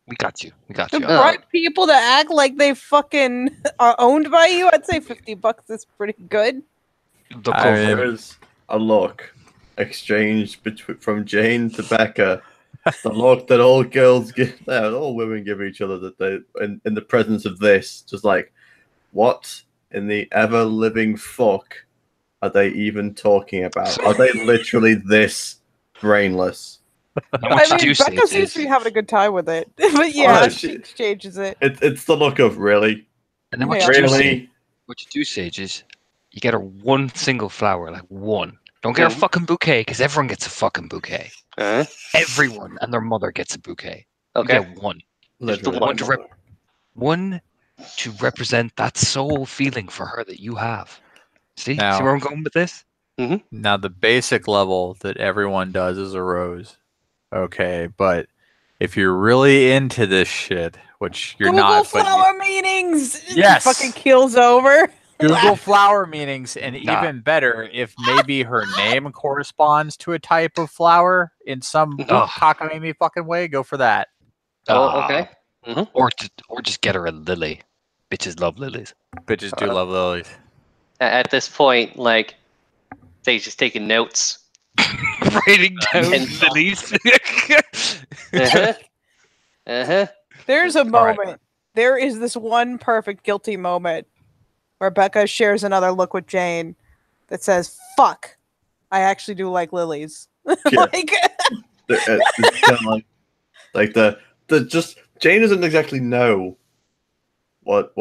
Speaker 6: we got you. We got
Speaker 1: To
Speaker 6: you.
Speaker 3: Oh.
Speaker 1: bribe people to act like they fucking are owned by you, I'd say $50 is pretty good.
Speaker 6: Look
Speaker 4: I
Speaker 6: over.
Speaker 4: mean-
Speaker 5: there's a look exchanged from Jane to Becca. The look that all girls give, all women give each other, that they, in the presence of this, just like, what in the ever living fuck are they even talking about? Are they literally this brainless?
Speaker 6: And what you
Speaker 1: I mean,
Speaker 6: do,
Speaker 1: Becca
Speaker 6: Sage,
Speaker 1: seems to be
Speaker 6: is,
Speaker 1: having a good time with it. But yeah,
Speaker 5: Oh,
Speaker 1: she exchanges it.
Speaker 5: It's the look of really,
Speaker 6: and then what
Speaker 1: Yeah.
Speaker 6: you do, Sage,
Speaker 5: really.
Speaker 6: what you do, Sage, is you get her one single flower, like one. Don't get her a
Speaker 3: Mhm.
Speaker 6: fucking bouquet, because everyone gets a fucking bouquet. Everyone and their mother gets a bouquet. You
Speaker 3: Okay.
Speaker 6: get one.
Speaker 5: Literally.
Speaker 6: one to One to represent that soul feeling for her that you have. See
Speaker 4: Now-
Speaker 6: where I'm going with this?
Speaker 4: Now, the basic level that everyone does is a rose. Okay, but if you're really into this shit, which you're
Speaker 1: Google
Speaker 4: not, but
Speaker 1: flower meetings.
Speaker 4: Yes.
Speaker 1: Fucking keels over.
Speaker 4: Google flower meanings, and
Speaker 6: Nah.
Speaker 4: even better, if maybe her name corresponds to a type of flower in some
Speaker 6: Ugh.
Speaker 4: cockamamie fucking way, go for that.
Speaker 3: Oh, okay.
Speaker 6: Or just get her a lily. Bitches love lilies.
Speaker 4: Bitches do love lilies.
Speaker 3: At this point, like, Sage is taking notes.
Speaker 6: Writing down
Speaker 3: And-
Speaker 6: lilies.
Speaker 3: Uh-huh. Uh-huh.
Speaker 1: There's a
Speaker 4: right.
Speaker 1: moment. There is this one perfect guilty moment where Becca shares another look with Jane that says, fuck, I actually do like lilies.
Speaker 5: Yeah.
Speaker 1: Like,
Speaker 5: It's kind of like the just Jane doesn't exactly know what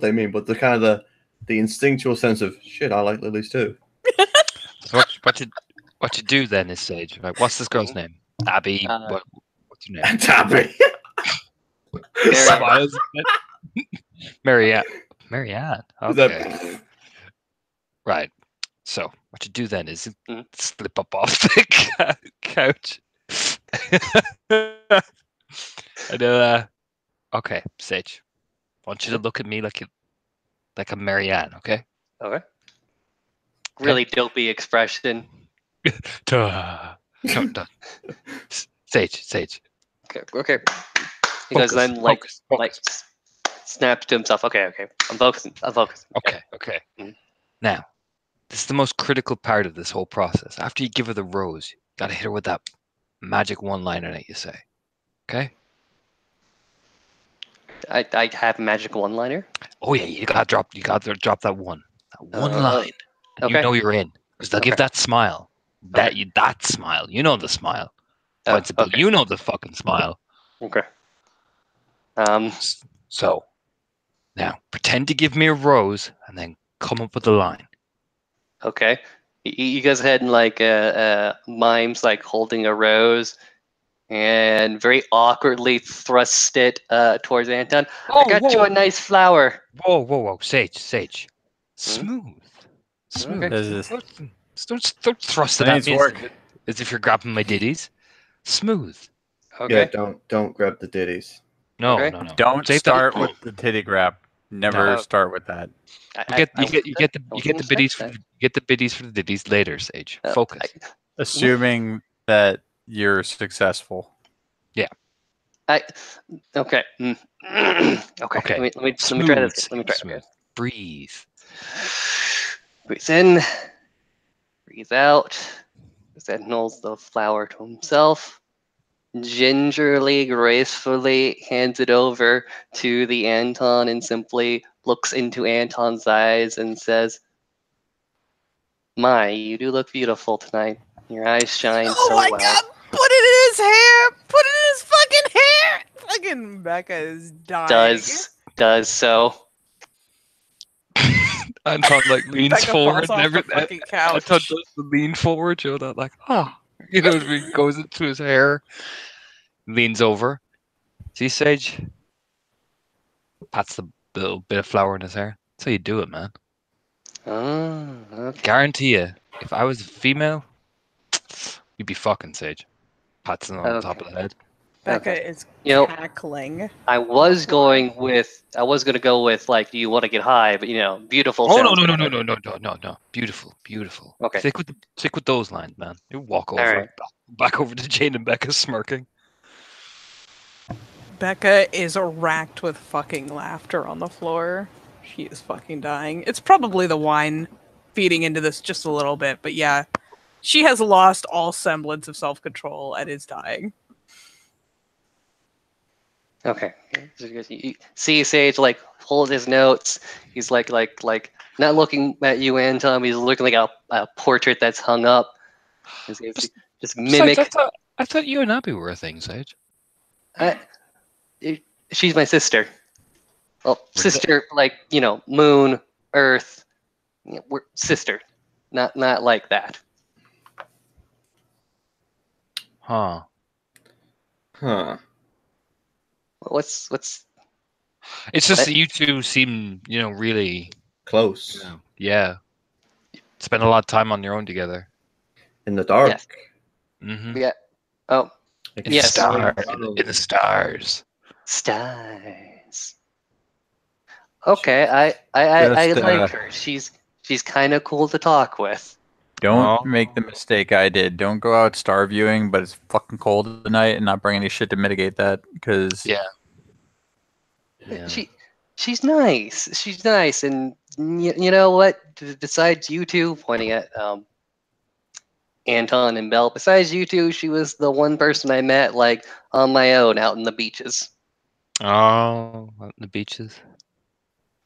Speaker 5: they mean, but the kind of the instinctual sense of shit. I like lilies too.
Speaker 6: So what you do then is, Sage, like, what's this girl's name? Abby. What's her name?
Speaker 5: Tabby.
Speaker 6: Smiles. Marianne. Marianne.
Speaker 5: Is
Speaker 6: Okay.
Speaker 5: that-
Speaker 6: Right. So what you do then is
Speaker 3: Mhm.
Speaker 6: slip up off the couch. And okay, Sage. I want you to look at me like a Marianne, okay?
Speaker 3: Okay. Really dopey expression.
Speaker 6: Duh. No, no. Sage.
Speaker 3: Okay. He goes then
Speaker 6: Focus.
Speaker 3: snaps to himself. Okay. I'm focusing.
Speaker 6: Okay.
Speaker 3: Mhm.
Speaker 6: Now, this is the most critical part of this whole process. After you give her the rose, you gotta hit her with that magic one-liner that you say. Okay?
Speaker 3: I have a magic one-liner.
Speaker 6: Oh yeah, you gotta drop that one
Speaker 3: Oh,
Speaker 6: line. And you
Speaker 3: okay.
Speaker 6: know you're in. Because they'll give
Speaker 3: Okay.
Speaker 6: that smile. That smile. You know the smile.
Speaker 3: Oh,
Speaker 6: Points at Bill.
Speaker 3: okay.
Speaker 6: You know the fucking smile.
Speaker 3: Okay.
Speaker 6: So now pretend to give me a rose and then come up with a line.
Speaker 3: Okay. He goes ahead and mimes like holding a rose, and very awkwardly thrusts it towards Anton. I got you a nice flower.
Speaker 6: Whoa. Sage. Smooth.
Speaker 3: Okay.
Speaker 6: Don't thrust it at
Speaker 5: Nice
Speaker 6: me
Speaker 5: work.
Speaker 6: as if you're grabbing my ditties. Smooth.
Speaker 3: Okay.
Speaker 5: Yeah, don't grab the ditties.
Speaker 6: No.
Speaker 4: Don't
Speaker 6: Save
Speaker 4: start
Speaker 6: that.
Speaker 4: with the titty grab. Never
Speaker 3: No.
Speaker 4: start with that.
Speaker 6: You get the biddies for the ditties later, Sage. Focus.
Speaker 4: Assuming that you're successful.
Speaker 3: Okay.
Speaker 6: Okay.
Speaker 3: Let me try this. Let me try
Speaker 6: Smooth.
Speaker 3: it.
Speaker 6: Breathe.
Speaker 3: Breathe in. Breathe out. Then holds the flower to himself. Gingerly, gracefully hands it over to the Anton and simply looks into Anton's eyes and says, "My, you do look beautiful tonight. Your eyes shine so well."
Speaker 1: Put it in his hair! Put it in his fucking hair! Fucking Becca is dying.
Speaker 3: Does so.
Speaker 6: Anton leans
Speaker 1: Becca
Speaker 6: forward.
Speaker 1: falls off the fucking couch.
Speaker 6: Anton does the lean forward, that he goes into his hair, leans over. See, Sage? Pats the little bit of flour in his hair. That's how you do it, man.
Speaker 3: Oh, okay.
Speaker 6: Guarantee you, if I was a female, you'd be fucking Sage. Pats him on the top of the head.
Speaker 1: Becca is cackling.
Speaker 3: I was going to go with do you want to get high? But beautiful.
Speaker 6: Oh
Speaker 3: sounds better.
Speaker 6: no. Beautiful.
Speaker 3: Okay.
Speaker 6: Stick with those lines, man. You walk over,
Speaker 3: right.
Speaker 6: back over to Jane and Becca smirking.
Speaker 1: Becca is racked with fucking laughter on the floor. She is fucking dying. It's probably the wine feeding into this just a little bit, but yeah. She has lost all semblance of self-control and is dying.
Speaker 3: Okay. You see Sage hold his notes. He's like not looking at you, Anton. He's looking like a portrait that's hung up. Just mimic.
Speaker 6: Besides, I thought you and Abby were a thing, Sage.
Speaker 3: She's my sister. Well, sister, moon, earth. We're sister, not like that.
Speaker 6: Huh.
Speaker 3: What's?
Speaker 6: It's just that you two seem, really
Speaker 5: Close.
Speaker 6: Yeah. Spend a lot of time on your own together.
Speaker 5: In the dark.
Speaker 3: Yes.
Speaker 6: Mm-hmm.
Speaker 3: Yeah. Oh,
Speaker 6: In
Speaker 3: yes.
Speaker 6: the stars.
Speaker 3: Stars. Okay, I
Speaker 4: Just,
Speaker 3: like her. She's kind of cool to talk with.
Speaker 4: Don't make the mistake I did. Don't go out star viewing, but it's fucking cold tonight, and not bring any shit to mitigate that. Because
Speaker 6: Yeah.
Speaker 3: She's nice. She's nice, and you know what? Besides you two, pointing at Anton and Belle. Besides you two, she was the one person I met on my own out in the beaches.
Speaker 6: Oh, out in the beaches.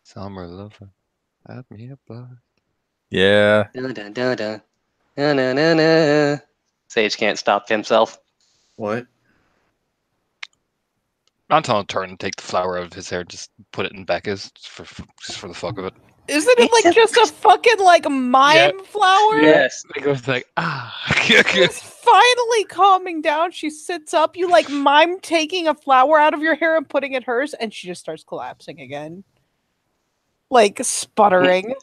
Speaker 6: Summer lover. Have me a buzz.
Speaker 4: yeah,
Speaker 3: Dun, dun, dun, dun. Na, na, na, na. Sage can't stop himself.
Speaker 5: What?
Speaker 6: Anton will turn and take the flower out of his hair, just put it in Becca's just for the fuck of it.
Speaker 1: Isn't it just a fucking mime flower?
Speaker 3: Yes.
Speaker 6: He goes ah.
Speaker 1: She's finally calming down. She sits up. You mime taking a flower out of your hair and putting it hers, and she just starts collapsing again. Sputtering.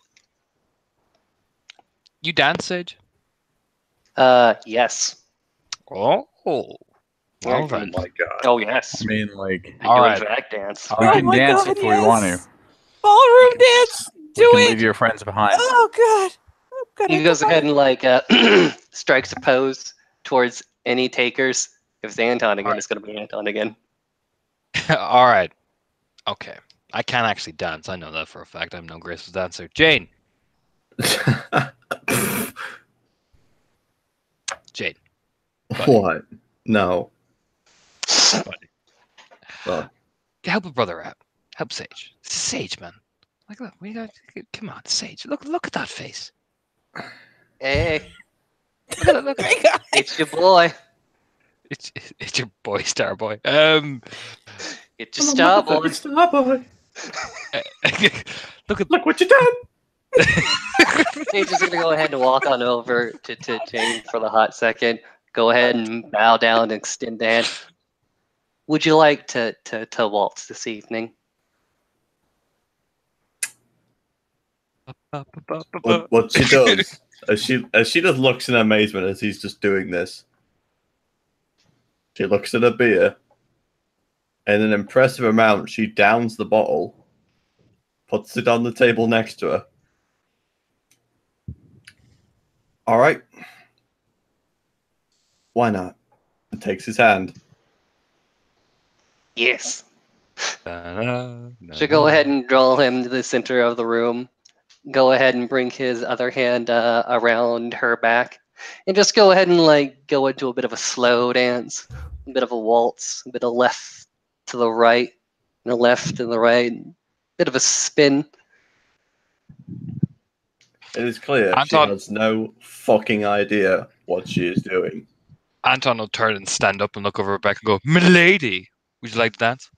Speaker 6: You dance, Sage?
Speaker 3: Yes.
Speaker 6: Oh. Well
Speaker 3: Yeah,
Speaker 6: then.
Speaker 5: my god.
Speaker 3: Oh, yes.
Speaker 4: I mean, like,
Speaker 3: I
Speaker 6: All
Speaker 3: do, in
Speaker 6: right.
Speaker 3: fact, dance.
Speaker 4: we
Speaker 1: Oh
Speaker 4: can
Speaker 1: my
Speaker 4: dance
Speaker 1: God,
Speaker 4: if we want to.
Speaker 1: yes. Ballroom dance.
Speaker 4: We
Speaker 1: Do
Speaker 4: can
Speaker 1: it.
Speaker 4: leave your friends behind.
Speaker 1: Oh God. Oh God.
Speaker 3: He goes ahead and like strikes a pose towards any takers. If it's Anton again,
Speaker 6: Alright.
Speaker 3: it's gonna be Anton again.
Speaker 6: All right. Okay. I can't actually dance. I know that for a fact. I'm no graceful dancer. Jane. Jane. Buddy.
Speaker 5: What? No.
Speaker 6: Buddy.
Speaker 5: Well,
Speaker 6: Help a brother out. Help Sage. Sage, man. Like, look, we got. Come on, Sage. Look at that face.
Speaker 3: Hey,
Speaker 6: Look at it. Look at it.
Speaker 3: it's your boy.
Speaker 6: It's your boy, Starboy.
Speaker 3: It's your star boy.
Speaker 5: Starboy.
Speaker 6: Look at.
Speaker 5: Look what you done.
Speaker 3: Sage is gonna go ahead and walk on over to Jane for the hot second. Go ahead and bow down and extend the hand. Would you like to waltz this evening?
Speaker 5: What she does, as she just looks in amazement as he's just doing this. She looks at a beer. In an impressive amount, she downs the bottle, puts it on the table next to her. All right. Why not? And takes his hand.
Speaker 3: Yes. So go ahead and draw him to the center of the room. Go ahead and bring his other hand around her back. And just go ahead and like go into a bit of a slow dance, a bit of a waltz, a bit of left to the right, and a left to the right, bit of a spin.
Speaker 5: It is clear she
Speaker 6: Anton-
Speaker 5: has no fucking idea what she is doing.
Speaker 6: Anton will turn and stand up and look over Rebecca and go, "Milady, would you like to dance?"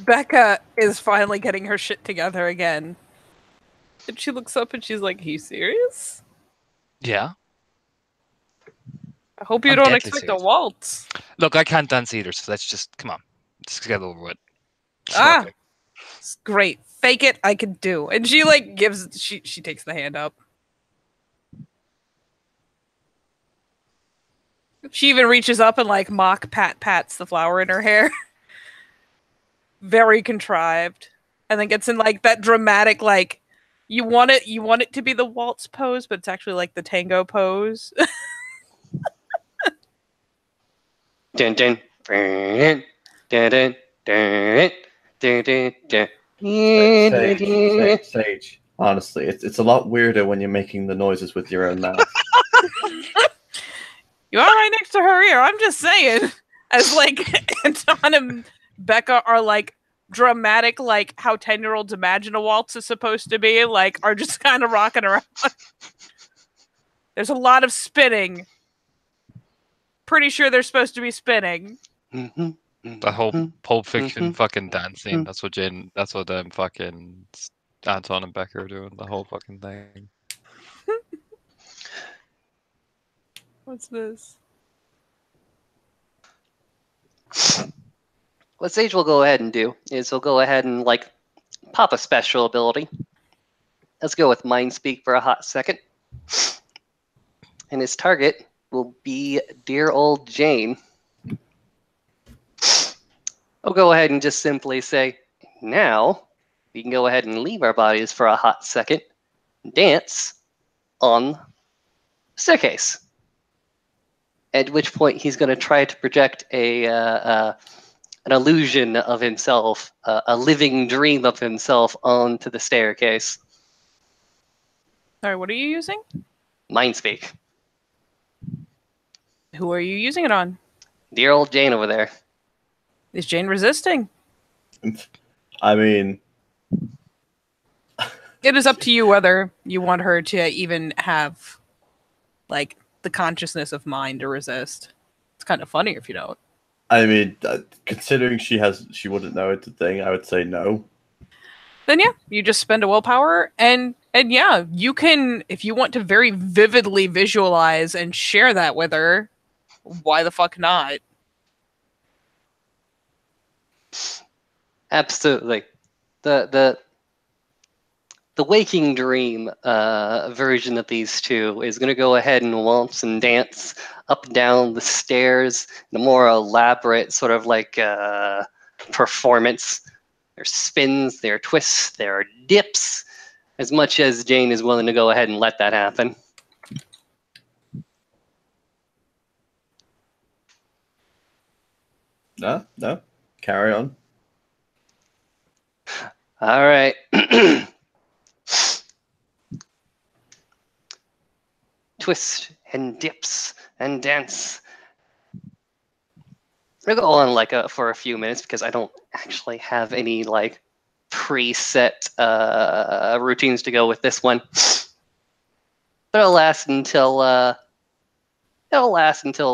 Speaker 1: Becca is finally getting her shit together again. And she looks up and she's like, "Are you serious?
Speaker 6: Yeah.
Speaker 1: I hope you
Speaker 6: I'm
Speaker 1: don't
Speaker 6: deadly
Speaker 1: expect
Speaker 6: serious.
Speaker 1: a waltz."
Speaker 6: Look, I can't dance either, so let's just come on. Just get it over with.
Speaker 1: Ah.
Speaker 6: Sure.
Speaker 1: It's great. Fake it, I can do. And she like she takes the hand up. She even reaches up and like mock pats the flower in her hair. Very contrived. And then gets in like that dramatic like you want it to be the waltz pose, but it's actually like the tango pose.
Speaker 3: Dun dun dun dun dun dun dun dun dun.
Speaker 5: Sage. Honestly, it's a lot weirder when you're making the noises with your own mouth.
Speaker 1: You are right next to her ear. I'm just saying. As like Anton and Becca are like dramatic, like how 10-year-olds imagine a waltz is supposed to be, like are just kind of rocking around. There's a lot of spinning. Pretty sure they're supposed to be spinning.
Speaker 6: The whole Pulp Fiction fucking dance scene. That's what fucking Anton and Becca are doing. The whole fucking thing.
Speaker 1: What's this?
Speaker 3: What Sage will go ahead and do is he'll go ahead and like pop a special ability. Let's go with Mind Speak for a hot second. And his target will be dear old Jane. I'll go ahead and just simply say, now we can go ahead and leave our bodies for a hot second, dance on the staircase. At which point he's going to try to project an illusion of himself, a living dream of himself onto the staircase.
Speaker 1: Sorry, what are you using?
Speaker 3: Mind Speak.
Speaker 1: Who are you using it on?
Speaker 3: Dear old Jane over there.
Speaker 1: Is Jane resisting?
Speaker 5: I mean,
Speaker 1: It is up to you whether you want her to even have like the consciousness of mind to resist. It's kind of funny if you don't.
Speaker 5: I mean, considering she wouldn't know it's a thing, I would say no.
Speaker 1: Then yeah, you just spend a willpower and yeah, you can, if you want to very vividly visualize and share that with her, why the fuck not?
Speaker 3: Absolutely. The the waking dream version of these two is going to go ahead and waltz and dance up and down the stairs in a more elaborate sort of like performance. There are spins, there are twists, there are dips, as much as Jane is willing to go ahead and let that happen.
Speaker 5: No, carry on.
Speaker 3: All right. Twist and dips and dance. I'm gonna go on like for a few minutes because I don't actually have any like preset routines to go with this one. But it'll last until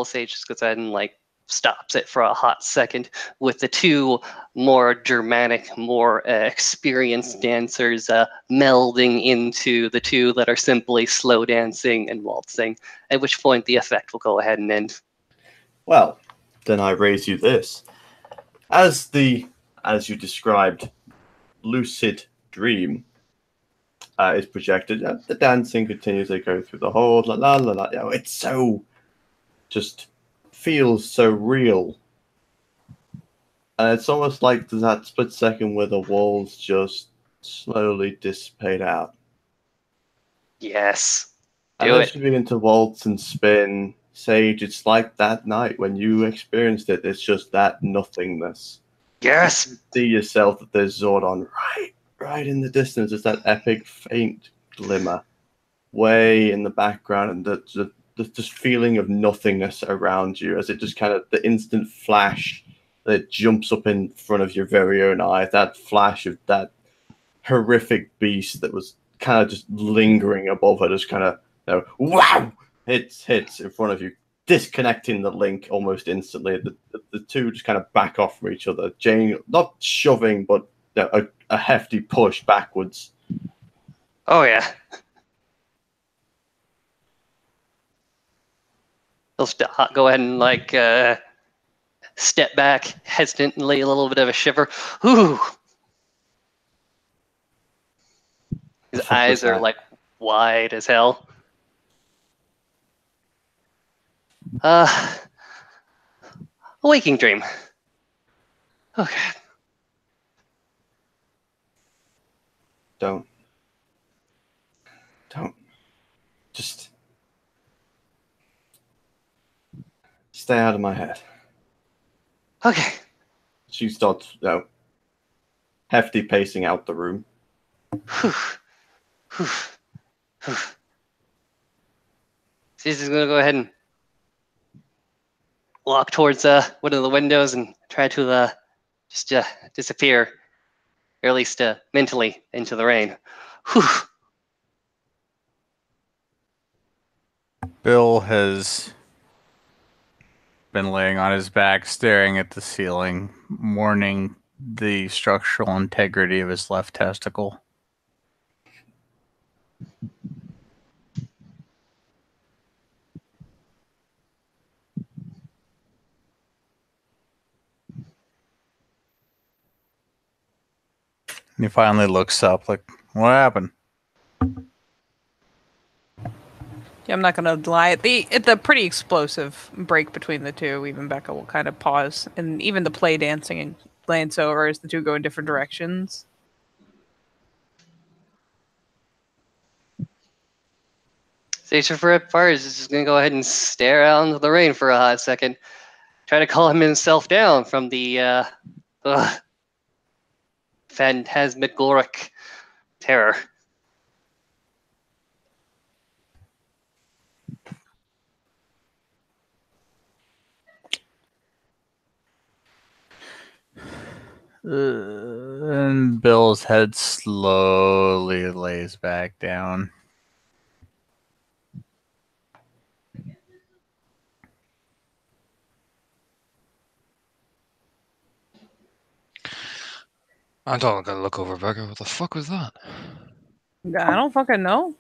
Speaker 3: Sage just goes ahead and like stops it for a hot second with the two more dramatic, more experienced dancers melding into the two that are simply slow dancing and waltzing, at which point the effect will go ahead and end.
Speaker 5: Well, then I raise you this. As you described, lucid dream is projected, the dancing continues to go through the whole la la la la. You know, it's so just feels so real. And it's almost like that split second where the walls just slowly dissipate out.
Speaker 3: Yes.
Speaker 5: And as you begin to waltz and spin, Sage, it's like that night when you experienced it. It's just that nothingness.
Speaker 3: Yes.
Speaker 5: You see yourself that there's Zordon right in the distance. It's that epic faint glimmer way in the background, and the just feeling of nothingness around you as it just kind of the instant flash that jumps up in front of your very own eye, that flash of that horrific beast that was kind of just lingering above her, just kind of, you know, wow, hits in front of you, disconnecting the link almost instantly. The two just kind of back off from each other. Jane, not shoving, but you know, a hefty push backwards.
Speaker 3: Oh yeah. He'll go ahead and like step back hesitantly, a little bit of a shiver. Ooh. His eyes are like wide as hell. A waking dream. Okay.
Speaker 5: Don't. Just stay out of my head.
Speaker 3: Okay.
Speaker 5: She starts, you know, hefty pacing out the room.
Speaker 3: She's just gonna go ahead and walk towards one of the windows and try to just disappear, or at least mentally, into the rain. Whew.
Speaker 4: Bill has been laying on his back, staring at the ceiling, mourning the structural integrity of his left testicle. And he finally looks up, like, what happened?
Speaker 1: Yeah, I'm not gonna lie. At the pretty explosive break between the two, even Becca will kind of pause, and even the play dancing and glance over as the two go in different directions.
Speaker 3: Sage Far is just gonna go ahead and stare out into the rain for a hot second, try to calm himself down from the phantasmagoric terror.
Speaker 4: And Bill's head slowly lays back down.
Speaker 6: I'm not gonna look over, Becca. What the fuck was that?
Speaker 1: I don't fucking know.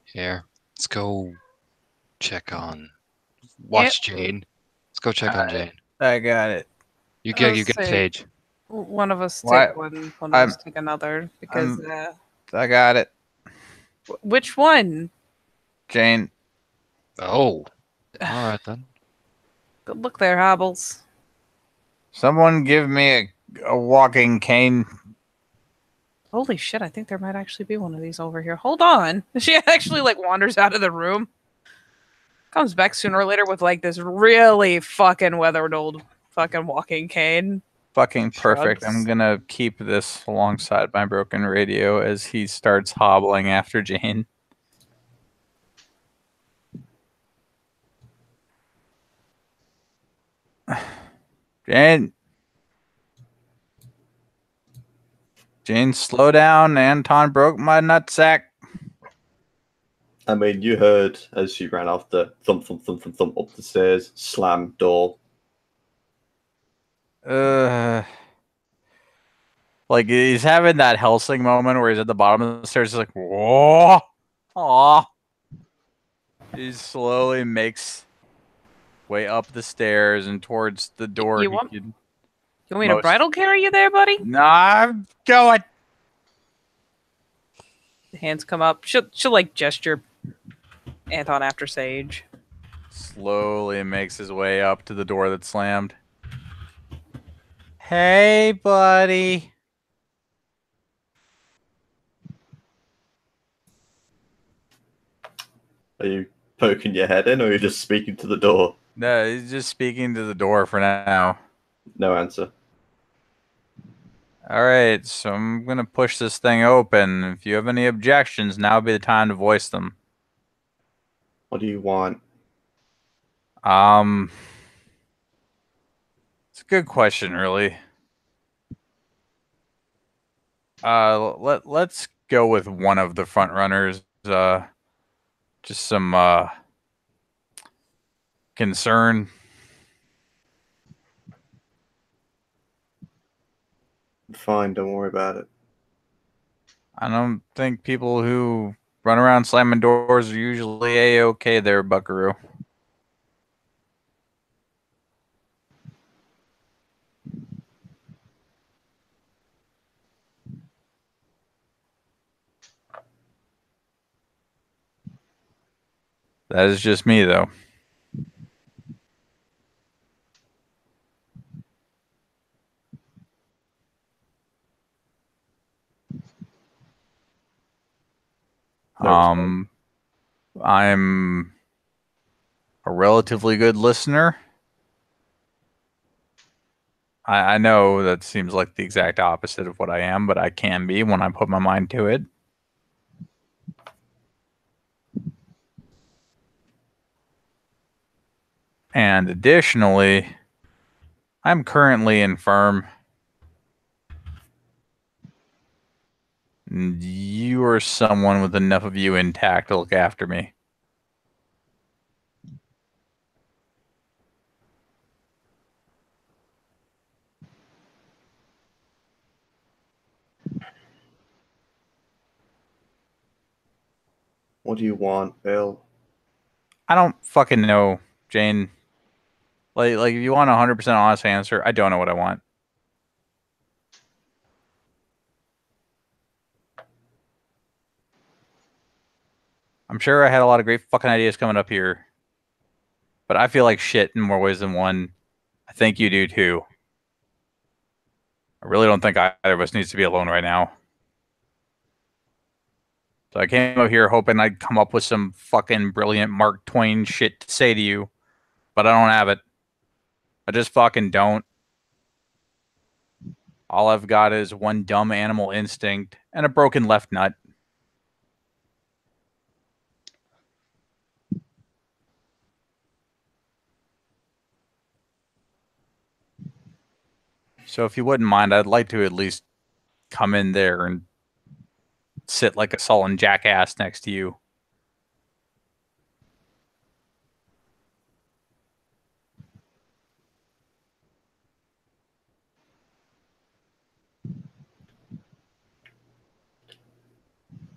Speaker 6: Here, let's go check on. Watch Jane. Let's go check on Jane.
Speaker 4: I got it.
Speaker 6: You get Sage.
Speaker 1: One of us
Speaker 4: What?
Speaker 1: take one of
Speaker 4: I'm-
Speaker 1: us take another because
Speaker 4: I got it.
Speaker 1: which one?
Speaker 4: Jane.
Speaker 6: Oh, all right then.
Speaker 1: Good look there, Hobbles.
Speaker 4: Someone give me a walking cane.
Speaker 1: Holy shit, I think there might actually be one of these over here. Hold on. She actually like wanders out of the room. Comes back sooner or later with like this really fucking weathered old fucking walking cane.
Speaker 4: Fucking perfect.
Speaker 1: Shrugs.
Speaker 4: I'm gonna keep this alongside my broken radio as he starts hobbling after Jane. Jane. Jane, slow down. Anton broke my nutsack.
Speaker 5: I mean, you heard as she ran off the thump, thump, thump, thump, thump up the stairs, slam door.
Speaker 4: Like he's having that Helsing moment where he's at the bottom of the stairs, he's like, whoa, aw. He slowly makes way up the stairs and towards the door.
Speaker 1: You
Speaker 4: he
Speaker 1: want-
Speaker 4: could-
Speaker 1: You want me to
Speaker 4: Most-
Speaker 1: bridal carry you there, buddy?
Speaker 4: Nah, I'm going.
Speaker 1: The hands come up. She'll like gesture Anton after Sage.
Speaker 4: Slowly makes his way up to the door that slammed. Hey, buddy.
Speaker 5: Are you poking your head in, or are you just speaking to the door?
Speaker 4: No, he's just speaking to the door for now.
Speaker 5: No answer.
Speaker 4: All right, so I'm going to push this thing open. If you have any objections, now would be the time to voice them.
Speaker 5: What do you want?
Speaker 4: It's a good question, really. Let's go with one of the front runners. Just some concern.
Speaker 5: Fine, don't worry about it.
Speaker 4: I don't think people who run around slamming doors are usually A-okay there, Buckaroo. That is just me, though.
Speaker 5: No
Speaker 4: I'm a relatively good listener. I know that seems like the exact opposite of what I am, but I can be when I put my mind to it. And additionally, I'm currently infirm. And you are someone with enough of you intact to look after me.
Speaker 5: What do you want, Bill?
Speaker 4: I don't fucking know, Jane. Like if you want a 100% honest answer, I don't know what I want. I'm sure I had a lot of great fucking ideas coming up here. But I feel like shit in more ways than one. I think you do too. I really don't think either of us needs to be alone right now. So I came up here hoping I'd come up with some fucking brilliant Mark Twain shit to say to you. But I don't have it. I just fucking don't. All I've got is one dumb animal instinct and a broken left nut. So if you wouldn't mind, I'd like to at least come in there and sit like a sullen jackass next to you.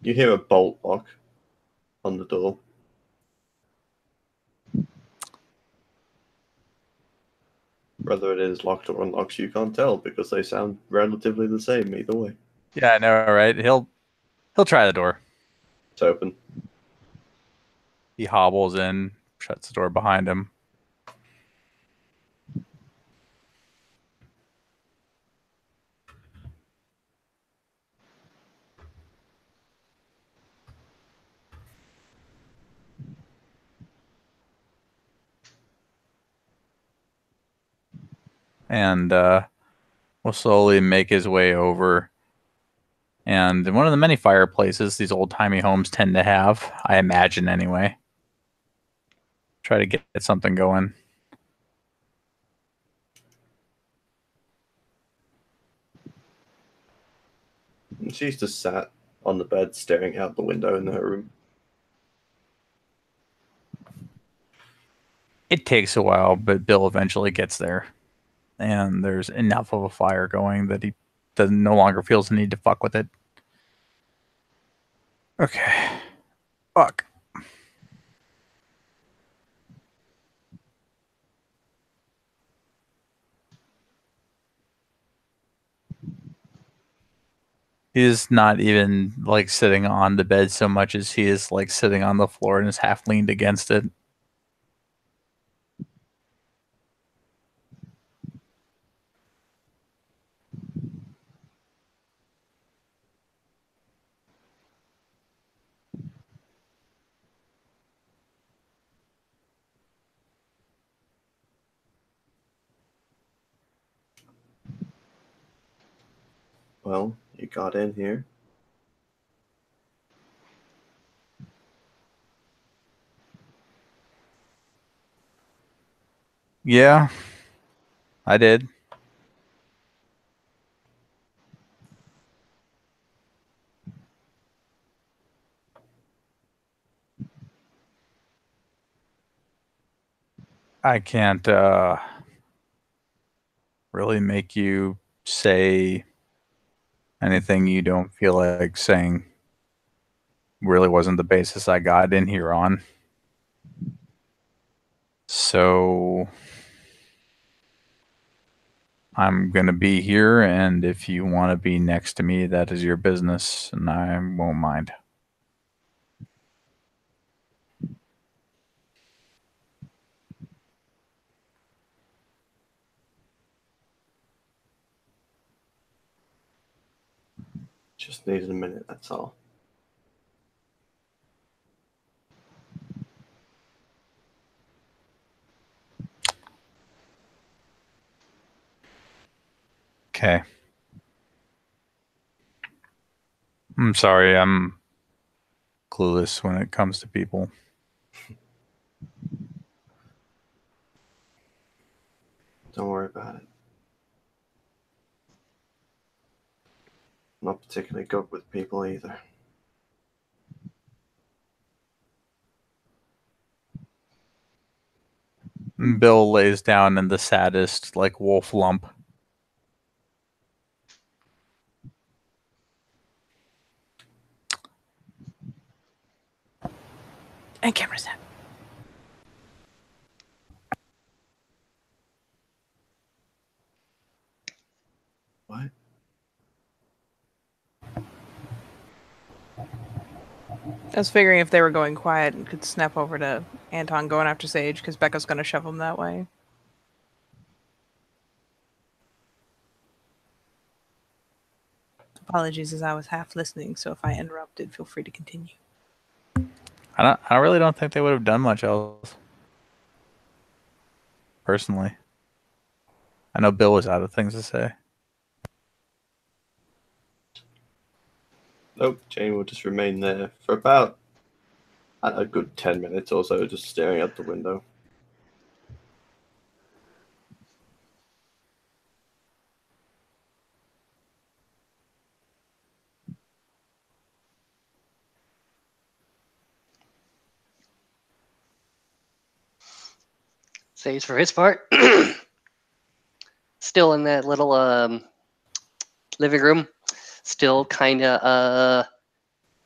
Speaker 5: You hear a bolt lock on the door. Whether it is locked or unlocked, you can't tell because they sound relatively the same either way.
Speaker 4: Yeah, I know, right? He'll try the door.
Speaker 5: It's open.
Speaker 4: He hobbles in, shuts the door behind him. And will slowly make his way over. And one of the many fireplaces these old-timey homes tend to have, I imagine anyway. Try to get something going.
Speaker 5: And she's just sat on the bed staring out the window in her room.
Speaker 4: It takes a while, but Bill eventually gets there. And there's enough of a fire going that he no longer feels the need to fuck with it. Okay. Fuck. He is not even like sitting on the bed so much as he is like sitting on the floor and is half leaned against it.
Speaker 5: Well, you got in here.
Speaker 4: Yeah, I did. I can't really make you say anything you don't feel like saying. Really wasn't the basis I got in here on. So I'm going to be here, and if you want to be next to me, that is your business, and I won't mind.
Speaker 5: Just needed a minute, that's all.
Speaker 4: Okay. I'm sorry, I'm clueless when it comes to people.
Speaker 5: Don't worry about it. I'm not particularly good with people either.
Speaker 4: Bill lays down in the saddest, like, wolf lump.
Speaker 1: And camera's out.
Speaker 5: What?
Speaker 1: I was figuring if they were going quiet and could snap over to Anton going after Sage because Becca's going to shove him that way. Apologies as I was half listening, so if I interrupted, feel free to continue.
Speaker 4: I really don't think they would have done much else. Personally. I know Bill was out of things to say.
Speaker 5: Nope, Jane will just remain there for about a good 10 minutes or so, just staring out the window.
Speaker 3: Saves for his part. Still in that little living room, still kind of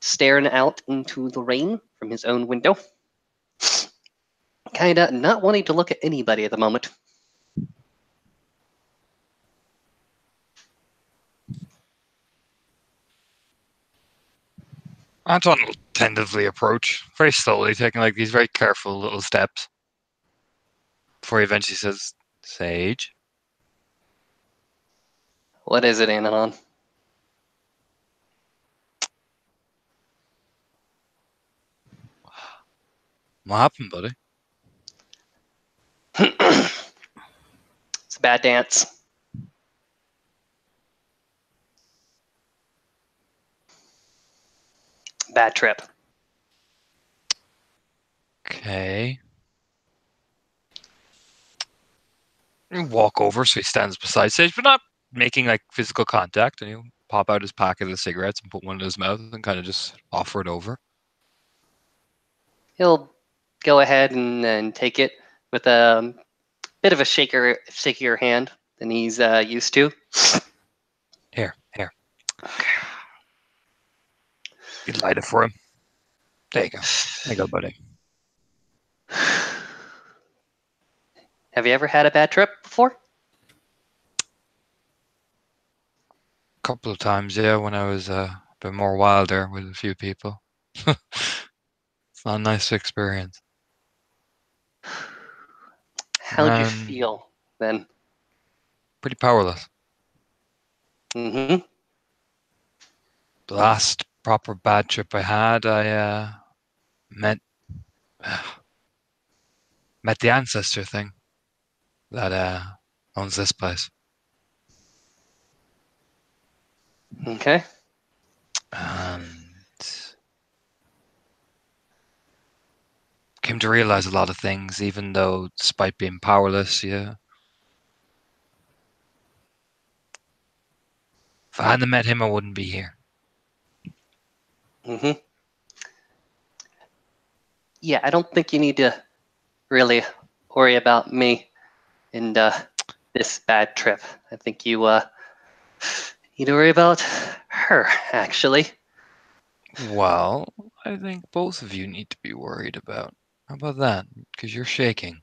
Speaker 3: staring out into the rain from his own window. Kind of not wanting to look at anybody at the moment.
Speaker 6: Anton will tentatively approach, very slowly, taking like these very careful little steps before he eventually says, "Sage."
Speaker 3: What is it, Ananon?
Speaker 6: What happened, buddy?
Speaker 3: It's a bad dance. Bad trip.
Speaker 6: Okay. You walk over, so he stands beside Sage, but not making like physical contact, and he'll pop out his packet of cigarettes and put one in his mouth and kind of just offer it over.
Speaker 3: He'll go ahead and take it with a bit of a shakier hand than he's used to.
Speaker 6: Here. You light it for him. There you go. There you go, buddy.
Speaker 3: Have you ever had a bad trip before?
Speaker 6: A couple of times, yeah, when I was a bit more wilder with a few people. It's not a nice experience.
Speaker 3: How'd you feel then?
Speaker 6: Pretty powerless.
Speaker 3: Mm-hmm.
Speaker 6: The last proper bad trip I had, I met the ancestor thing that owns this place.
Speaker 3: Okay.
Speaker 6: And came to realize a lot of things, even though, despite being powerless, yeah. If I hadn't met him, I wouldn't be here.
Speaker 3: Mm-hmm. Yeah, I don't think you need to really worry about me and this bad trip. I think you need to worry about her, actually.
Speaker 6: Well, I think both of you need to be worried about. How about that? Because you're shaking.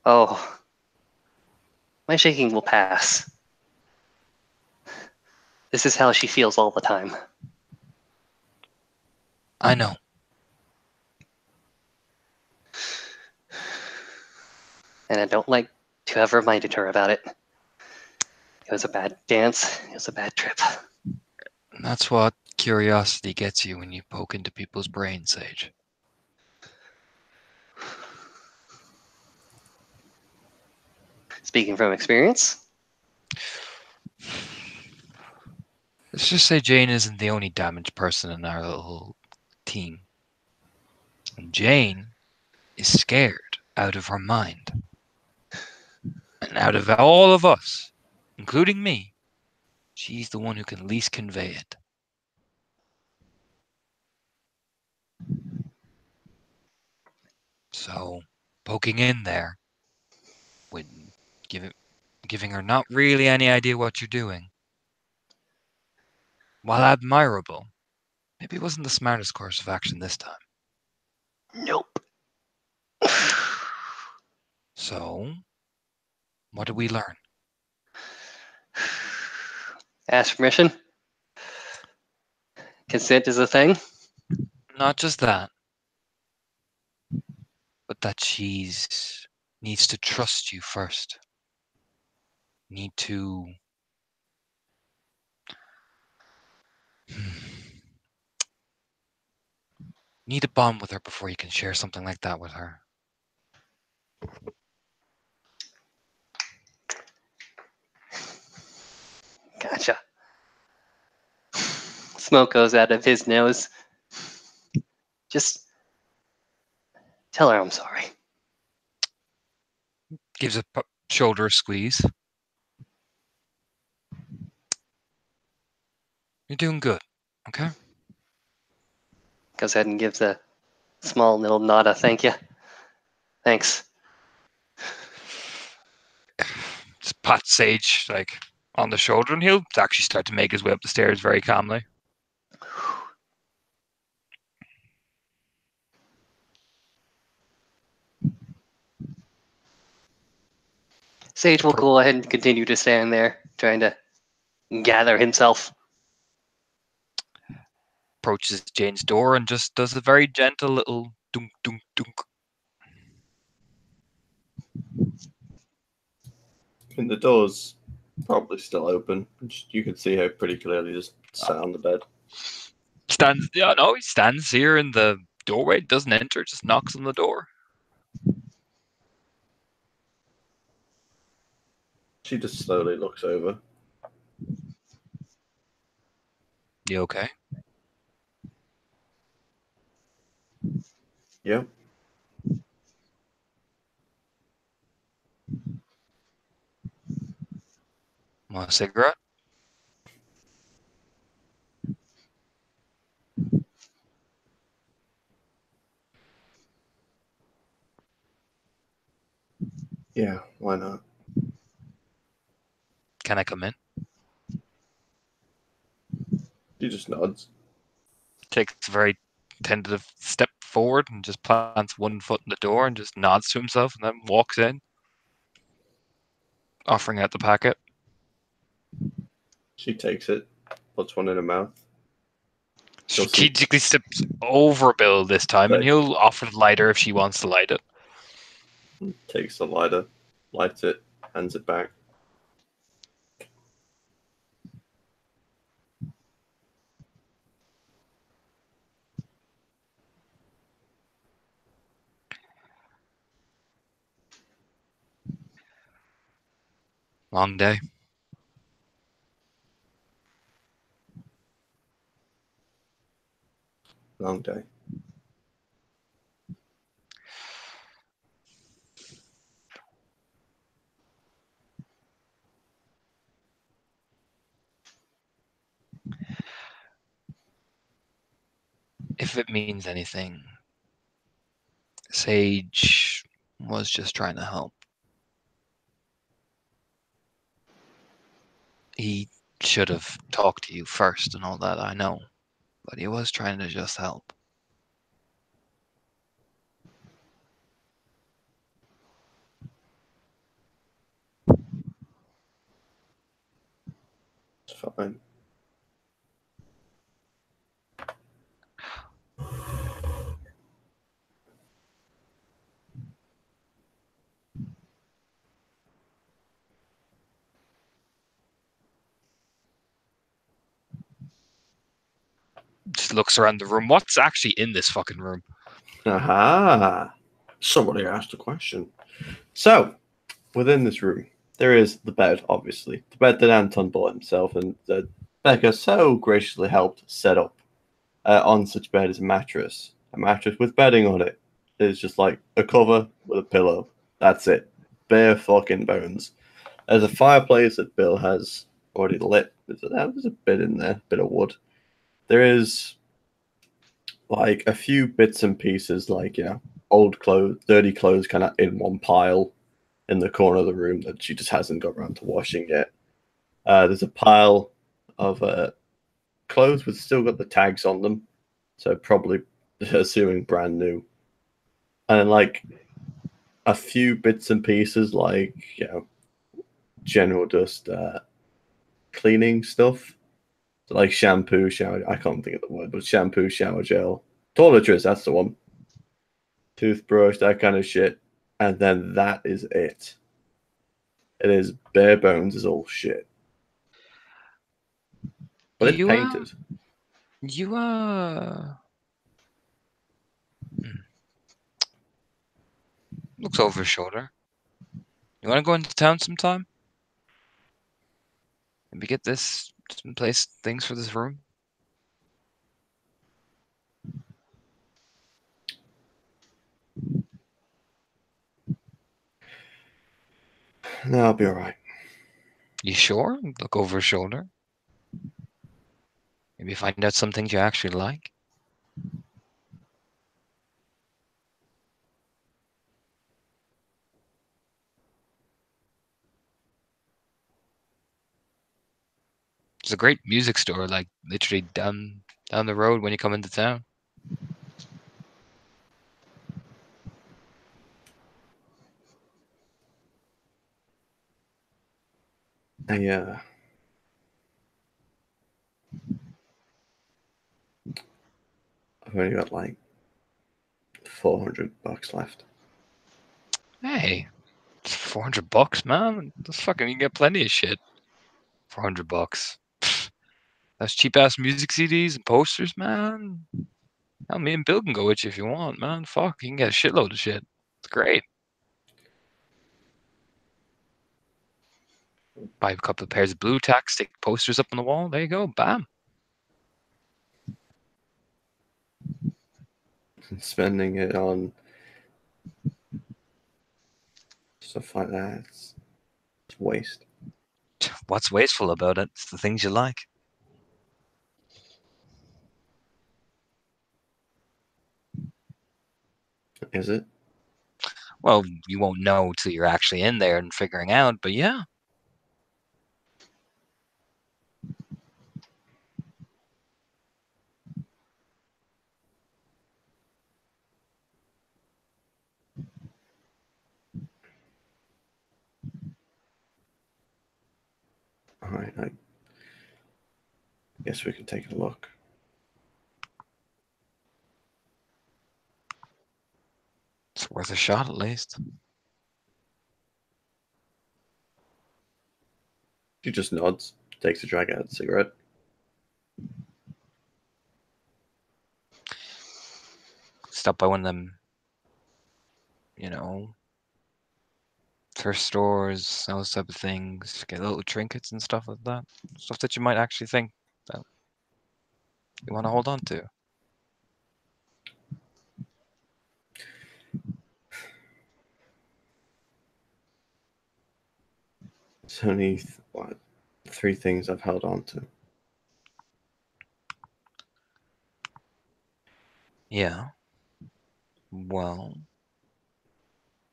Speaker 3: Oh, my shaking will pass. This is how she feels all the time.
Speaker 6: I know.
Speaker 3: And I don't like to have reminded her about it. It was a bad dance. It was a bad trip.
Speaker 6: And that's what curiosity gets you when you poke into people's brains, Sage.
Speaker 3: Speaking from experience,
Speaker 6: Let's just say Jane isn't the only damaged person in our little team. And Jane is scared out of her mind. And out of all of us, including me, she's the one who can least convey it. So, poking in there with giving her not really any idea what you're doing, while admirable, maybe it wasn't the smartest course of action this time.
Speaker 3: nope.
Speaker 6: So, what did we learn?
Speaker 3: Ask permission. Consent is a thing.
Speaker 6: Not just that, but that she's needs to trust you first. Need to need to bond with her before you can share something like that with her.
Speaker 3: Gotcha. Smoke goes out of his nose. Just tell her I'm sorry.
Speaker 6: Gives a shoulder squeeze. You're doing good, okay?
Speaker 3: Goes ahead and gives a small little nod of thank you. Thanks.
Speaker 6: Just pat Sage like on the shoulder, and he'll actually start to make his way up the stairs very calmly.
Speaker 3: Sage will go ahead and continue to stand there, trying to gather himself.
Speaker 6: approaches Jane's door and just does a very gentle little dunk, dunk, dunk.
Speaker 5: And the door's probably still open. You can see her pretty clearly just sat on the bed.
Speaker 6: He stands here in the doorway, doesn't enter, just knocks on the door.
Speaker 5: She just slowly looks over.
Speaker 6: You okay?
Speaker 5: Yep.
Speaker 6: Want a cigarette?
Speaker 5: Yeah, why not?
Speaker 6: Can I come in?
Speaker 5: She just nods.
Speaker 6: Takes a very tentative step forward and just plants one foot in the door and just nods to himself and then walks in, offering out the packet.
Speaker 5: She takes it, puts one in her mouth. You'll see.
Speaker 6: Strategically steps over Bill this time, and
Speaker 5: Right.
Speaker 6: he'll offer the lighter if she wants to light it.
Speaker 5: Takes the lighter, lights it, hands it back.
Speaker 6: Long day.
Speaker 5: Long day.
Speaker 6: If it means anything, Sage was just trying to help. He should have talked to you first and all that, I know. But he was trying to just help.
Speaker 5: It's fine.
Speaker 6: Just looks around the room. What's actually in this fucking room?
Speaker 5: Aha! Somebody asked a question. So, within this room, there is the bed, obviously. The bed that Anton bought himself and that Becca so graciously helped set up. On such bed is a mattress. A mattress with bedding on it. It's just like a cover with a pillow. That's it. Bare fucking bones. There's a fireplace that Bill has already lit. There's a bit in there, bit of wood. There is like a few bits and pieces, like, you know, old clothes, dirty clothes, kind of in one pile in the corner of the room that she just hasn't got around to washing yet. There's a pile of clothes with still got the tags on them, so probably assuming brand new. And like a few bits and pieces, like, you know, general just cleaning stuff. So like shampoo, shower. I can't think of the word, but shampoo, shower gel, toiletries. That's the one. Toothbrush, that kind of shit. And then that is it. It is bare bones, is all shit. But it's
Speaker 6: You,
Speaker 5: painted.
Speaker 6: looks over his shoulder. You want to go into town sometime? Maybe get some place things for this room?
Speaker 5: No, I'll be all right.
Speaker 6: You sure? Look over his shoulder. Maybe find out some things you actually like. There's a great music store, like literally down the road when you come into town.
Speaker 5: I've only got like $400 left.
Speaker 6: Hey, it's $400, man. That's fucking. You can get plenty of shit. $400. That's cheap ass music CDs and posters, man. Hell, me and Bill can go with you if you want, man. Fuck, you can get a shitload of shit. It's great. Buy a couple of pairs of blue tack, stick posters up on the wall. There you go. Bam.
Speaker 5: Spending it on stuff like that, it's waste.
Speaker 6: What's wasteful about it? It's the things you like.
Speaker 5: Is it?
Speaker 6: Well, you won't know till you're actually in there and figuring out, but yeah.
Speaker 5: All right, I guess we can take a look.
Speaker 6: It's worth a shot at least.
Speaker 5: She just nods, takes a drag out of the cigarette.
Speaker 6: Stop by one of them, you know, thrift stores, those type of things. Get little trinkets and stuff like that. Stuff that you might actually think that you want to hold on to.
Speaker 5: It's only what, 3 things I've held on to.
Speaker 6: Yeah. Well,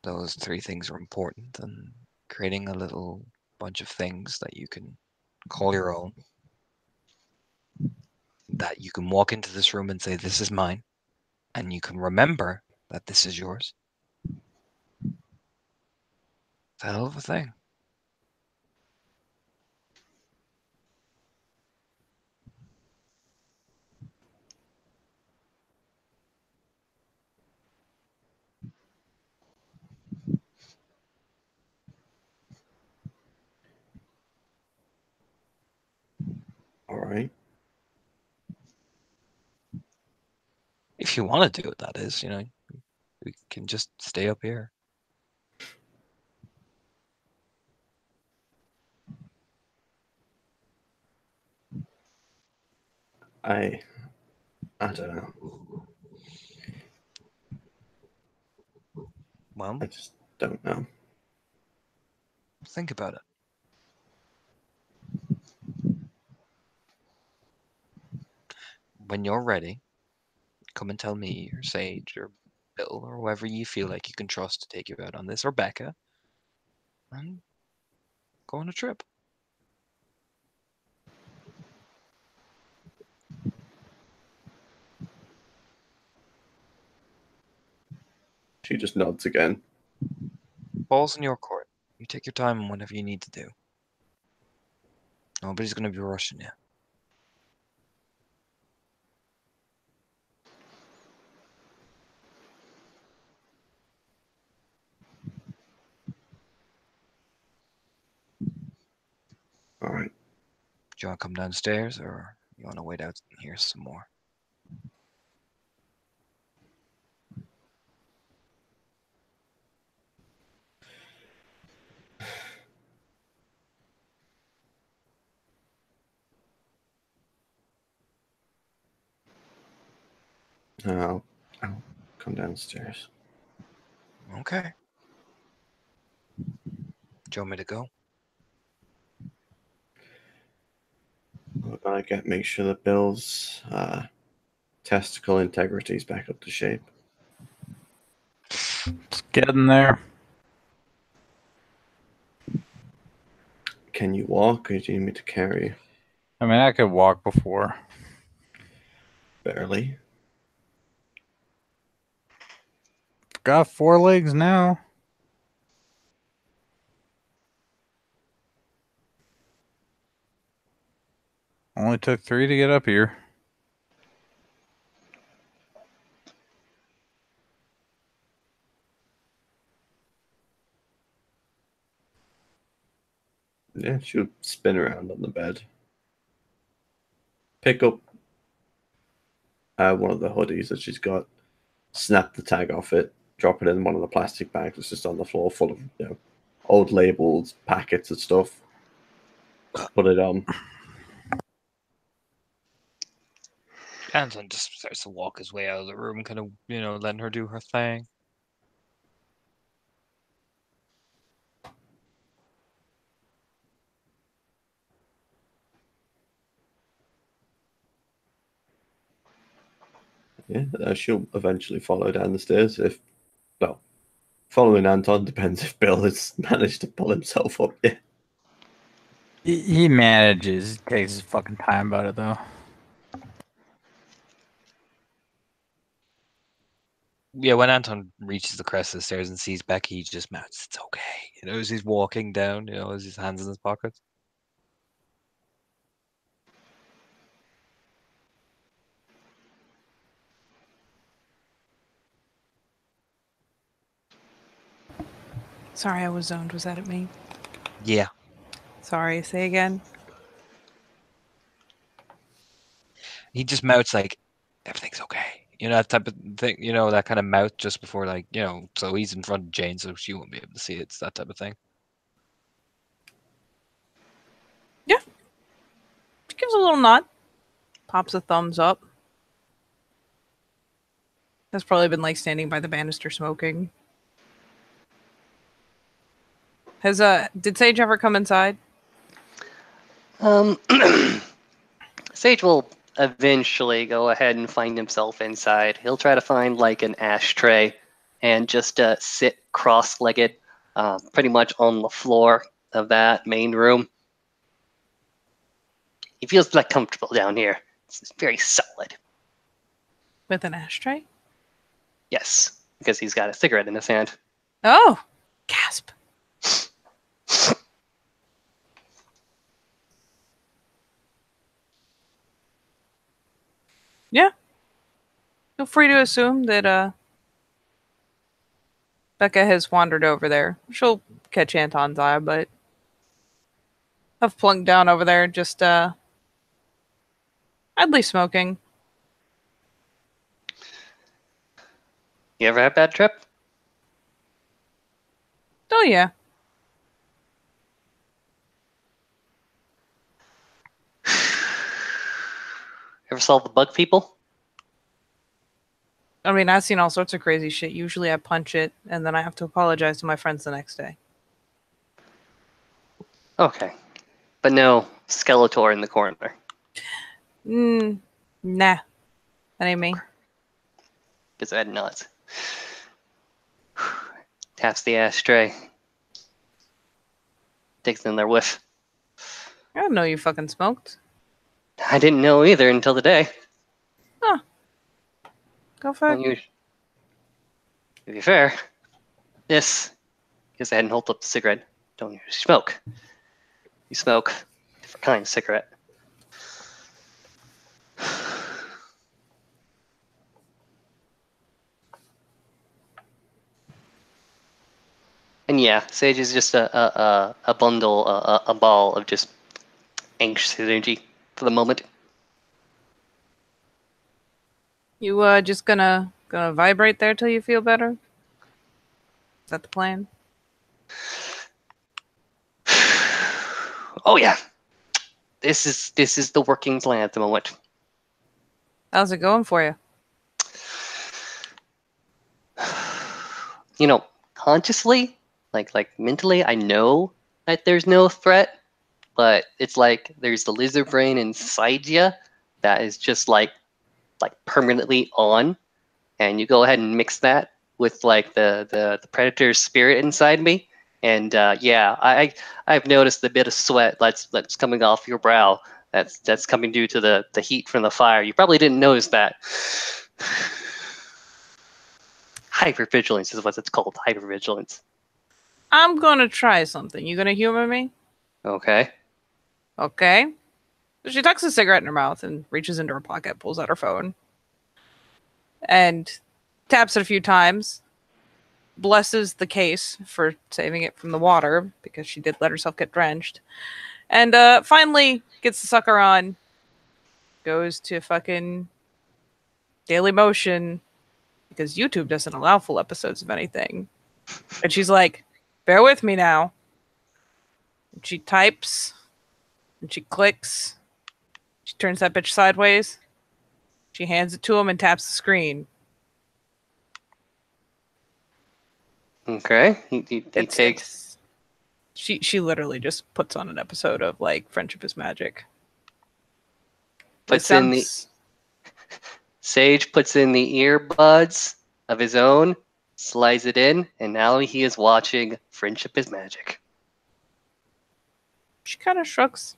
Speaker 6: those 3 things are important, and creating a little bunch of things that you can call your own, that you can walk into this room and say, this is mine, and you can remember that this is yours. It's a hell of a thing.
Speaker 5: All right.
Speaker 6: If you want to do it, that is, you know, we can just stay up here.
Speaker 5: I don't know.
Speaker 6: Well,
Speaker 5: I just don't know.
Speaker 6: think about it. When you're ready, come and tell me or Sage or Bill or whoever you feel like you can trust to take you out on this, or Becca, and go on a trip.
Speaker 5: She just nods again.
Speaker 6: Ball's in your court. You take your time on whatever you need to do. Nobody's going to be rushing you.
Speaker 5: All right.
Speaker 6: Do you want to come downstairs, or you want to wait out here some more?
Speaker 5: I'll come downstairs.
Speaker 6: Okay. Do you want me to go?
Speaker 5: We're gonna make sure that Bill's testicle integrity is back up to shape.
Speaker 4: It's getting there.
Speaker 5: Can you walk, or do you need me to carry you?
Speaker 4: I mean, I could walk before.
Speaker 5: Barely.
Speaker 4: Got 4 legs now. Only took 3 to get up here.
Speaker 5: Yeah, she'll spin around on the bed. Pick up one of the hoodies that she's got, snap the tag off it, drop it in one of the plastic bags that's just on the floor full of, old labels, packets of stuff. Put it on.
Speaker 6: Anton just starts to walk his way out of the room, kind of, letting her do her thing.
Speaker 5: Yeah, she'll eventually follow down the stairs following Anton depends if Bill has managed to pull himself up yet.
Speaker 4: He manages. Takes his fucking time about it though.
Speaker 6: Yeah, when Anton reaches the crest of the stairs and sees Becky, he just mouths, "It's okay." As he's walking down, as his hands in his pockets.
Speaker 1: Sorry, I was zoned. Was that at me?
Speaker 6: Yeah.
Speaker 1: Sorry, say again.
Speaker 6: He just mouths like, "Everything's okay." That type of thing, that kind of mouth just before, so he's in front of Jane, so she won't be able to see it. It's that type of thing.
Speaker 1: Yeah. She gives a little nod. Pops a thumbs up. Has probably been standing by the banister smoking. Did Sage ever come inside?
Speaker 3: Sage will eventually go ahead and find himself inside. He'll try to find an ashtray and just sit cross-legged pretty much on the floor of that main room. He feels comfortable down here. It's very solid.
Speaker 1: With an ashtray?
Speaker 3: Yes, because he's got a cigarette in his hand.
Speaker 1: Oh! Gasp. Yeah. Feel free to assume that Becca has wandered over there. She'll catch Anton's eye, but have plunked down over there, just idly smoking.
Speaker 3: You ever have a bad trip?
Speaker 1: Oh yeah.
Speaker 3: Ever saw the bug people?
Speaker 1: I mean, I've seen all sorts of crazy shit. Usually I punch it, and then I have to apologize to my friends the next day.
Speaker 3: Okay. But no Skeletor in the corner.
Speaker 1: Nah. That ain't me.
Speaker 3: Because I had nuts. Taps the ashtray. Takes another whiff.
Speaker 1: I didn't know you fucking smoked.
Speaker 3: I didn't know either until today.
Speaker 1: Huh. Go for it.
Speaker 3: To be fair, this, because I hadn't held up the cigarette, don't usually smoke. You smoke a different kind of cigarette. And yeah, Sage is just a bundle, a ball of just anxious energy for the moment.
Speaker 1: You just gonna vibrate there till you feel better? Is that the plan?
Speaker 3: Oh yeah, this is the working plan at the moment.
Speaker 1: How's it going for you?
Speaker 3: Consciously, like mentally, I know that there's no threat, but it's there's the lizard brain inside you that is just permanently on, and you go ahead and mix that with the predator's spirit inside me, and I've noticed a bit of sweat that's coming off your brow. That's coming due to the heat from the fire. You probably didn't notice that. Hypervigilance is what it's called. Hypervigilance.
Speaker 1: I'm gonna try something. You gonna humor me?
Speaker 3: Okay.
Speaker 1: Okay. So she tucks a cigarette in her mouth and reaches into her pocket, pulls out her phone, and taps it a few times. blesses the case for saving it from the water because she did let herself get drenched. And finally gets the sucker on, goes to fucking Daily Motion because YouTube doesn't allow full episodes of anything. And she's like, bear with me now. And she types and she clicks. She turns that bitch sideways. She hands it to him and taps the screen.
Speaker 3: Okay. He
Speaker 1: It's-
Speaker 3: takes.
Speaker 1: She literally just puts on an episode of like Friendship is Magic.
Speaker 3: Puts in the Sage puts in the earbuds of his own, slides it in, and now he is watching Friendship is Magic.
Speaker 1: She kind of shrugs.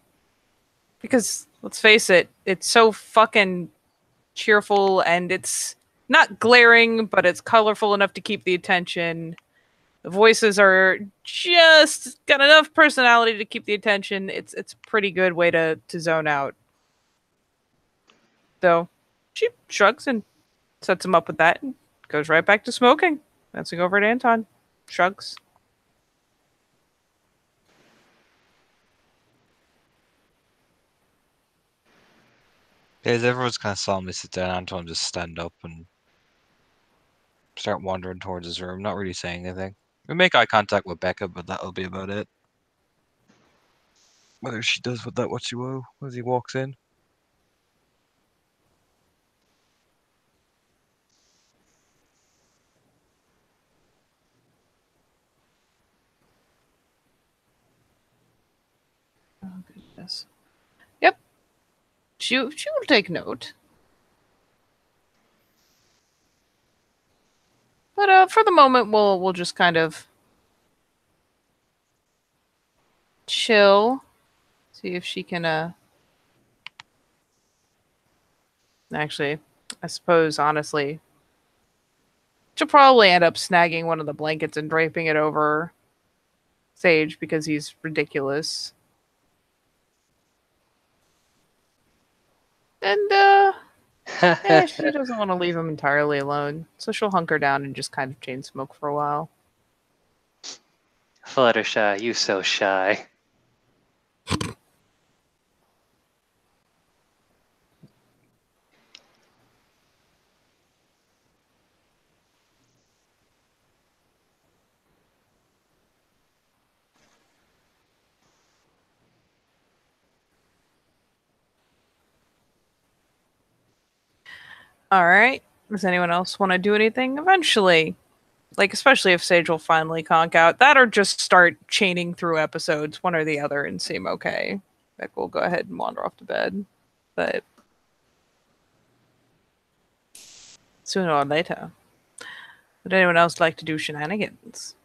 Speaker 1: Because, let's face it, it's so fucking cheerful and it's not glaring, but it's colorful enough to keep the attention. The voices are just got enough personality to keep the attention. It's a pretty good way to zone out. So she shrugs and sets him up with that and goes right back to smoking. Bouncing over to Anton. Shrugs.
Speaker 6: As everyone's kind of solemnly sit down, Anton just stand up and start wandering towards his room, not really saying anything. We make eye contact with Becca, but that'll be about it. Whether she does with that what she will as he walks in.
Speaker 1: Oh, goodness. Yep. She will take note. But for the moment, we'll just kind of chill. See if she can. Actually, I suppose honestly, she'll probably end up snagging one of the blankets and draping it over Sage because he's ridiculous. And she doesn't want to leave him entirely alone, so she'll hunker down and just kind of chain smoke for a while.
Speaker 3: Fluttershy, you so shy.
Speaker 1: All right. Does anyone else want to do anything eventually? Like, especially if Sage will finally conk out. That or just start chaining through episodes, one or the other, and seem okay. Beck will go ahead and wander off to bed. But sooner or later. Would anyone else like to do shenanigans?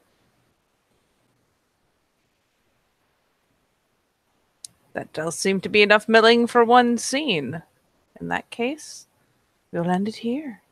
Speaker 1: That does seem to be enough milling for one scene. In that case, we'll end it here.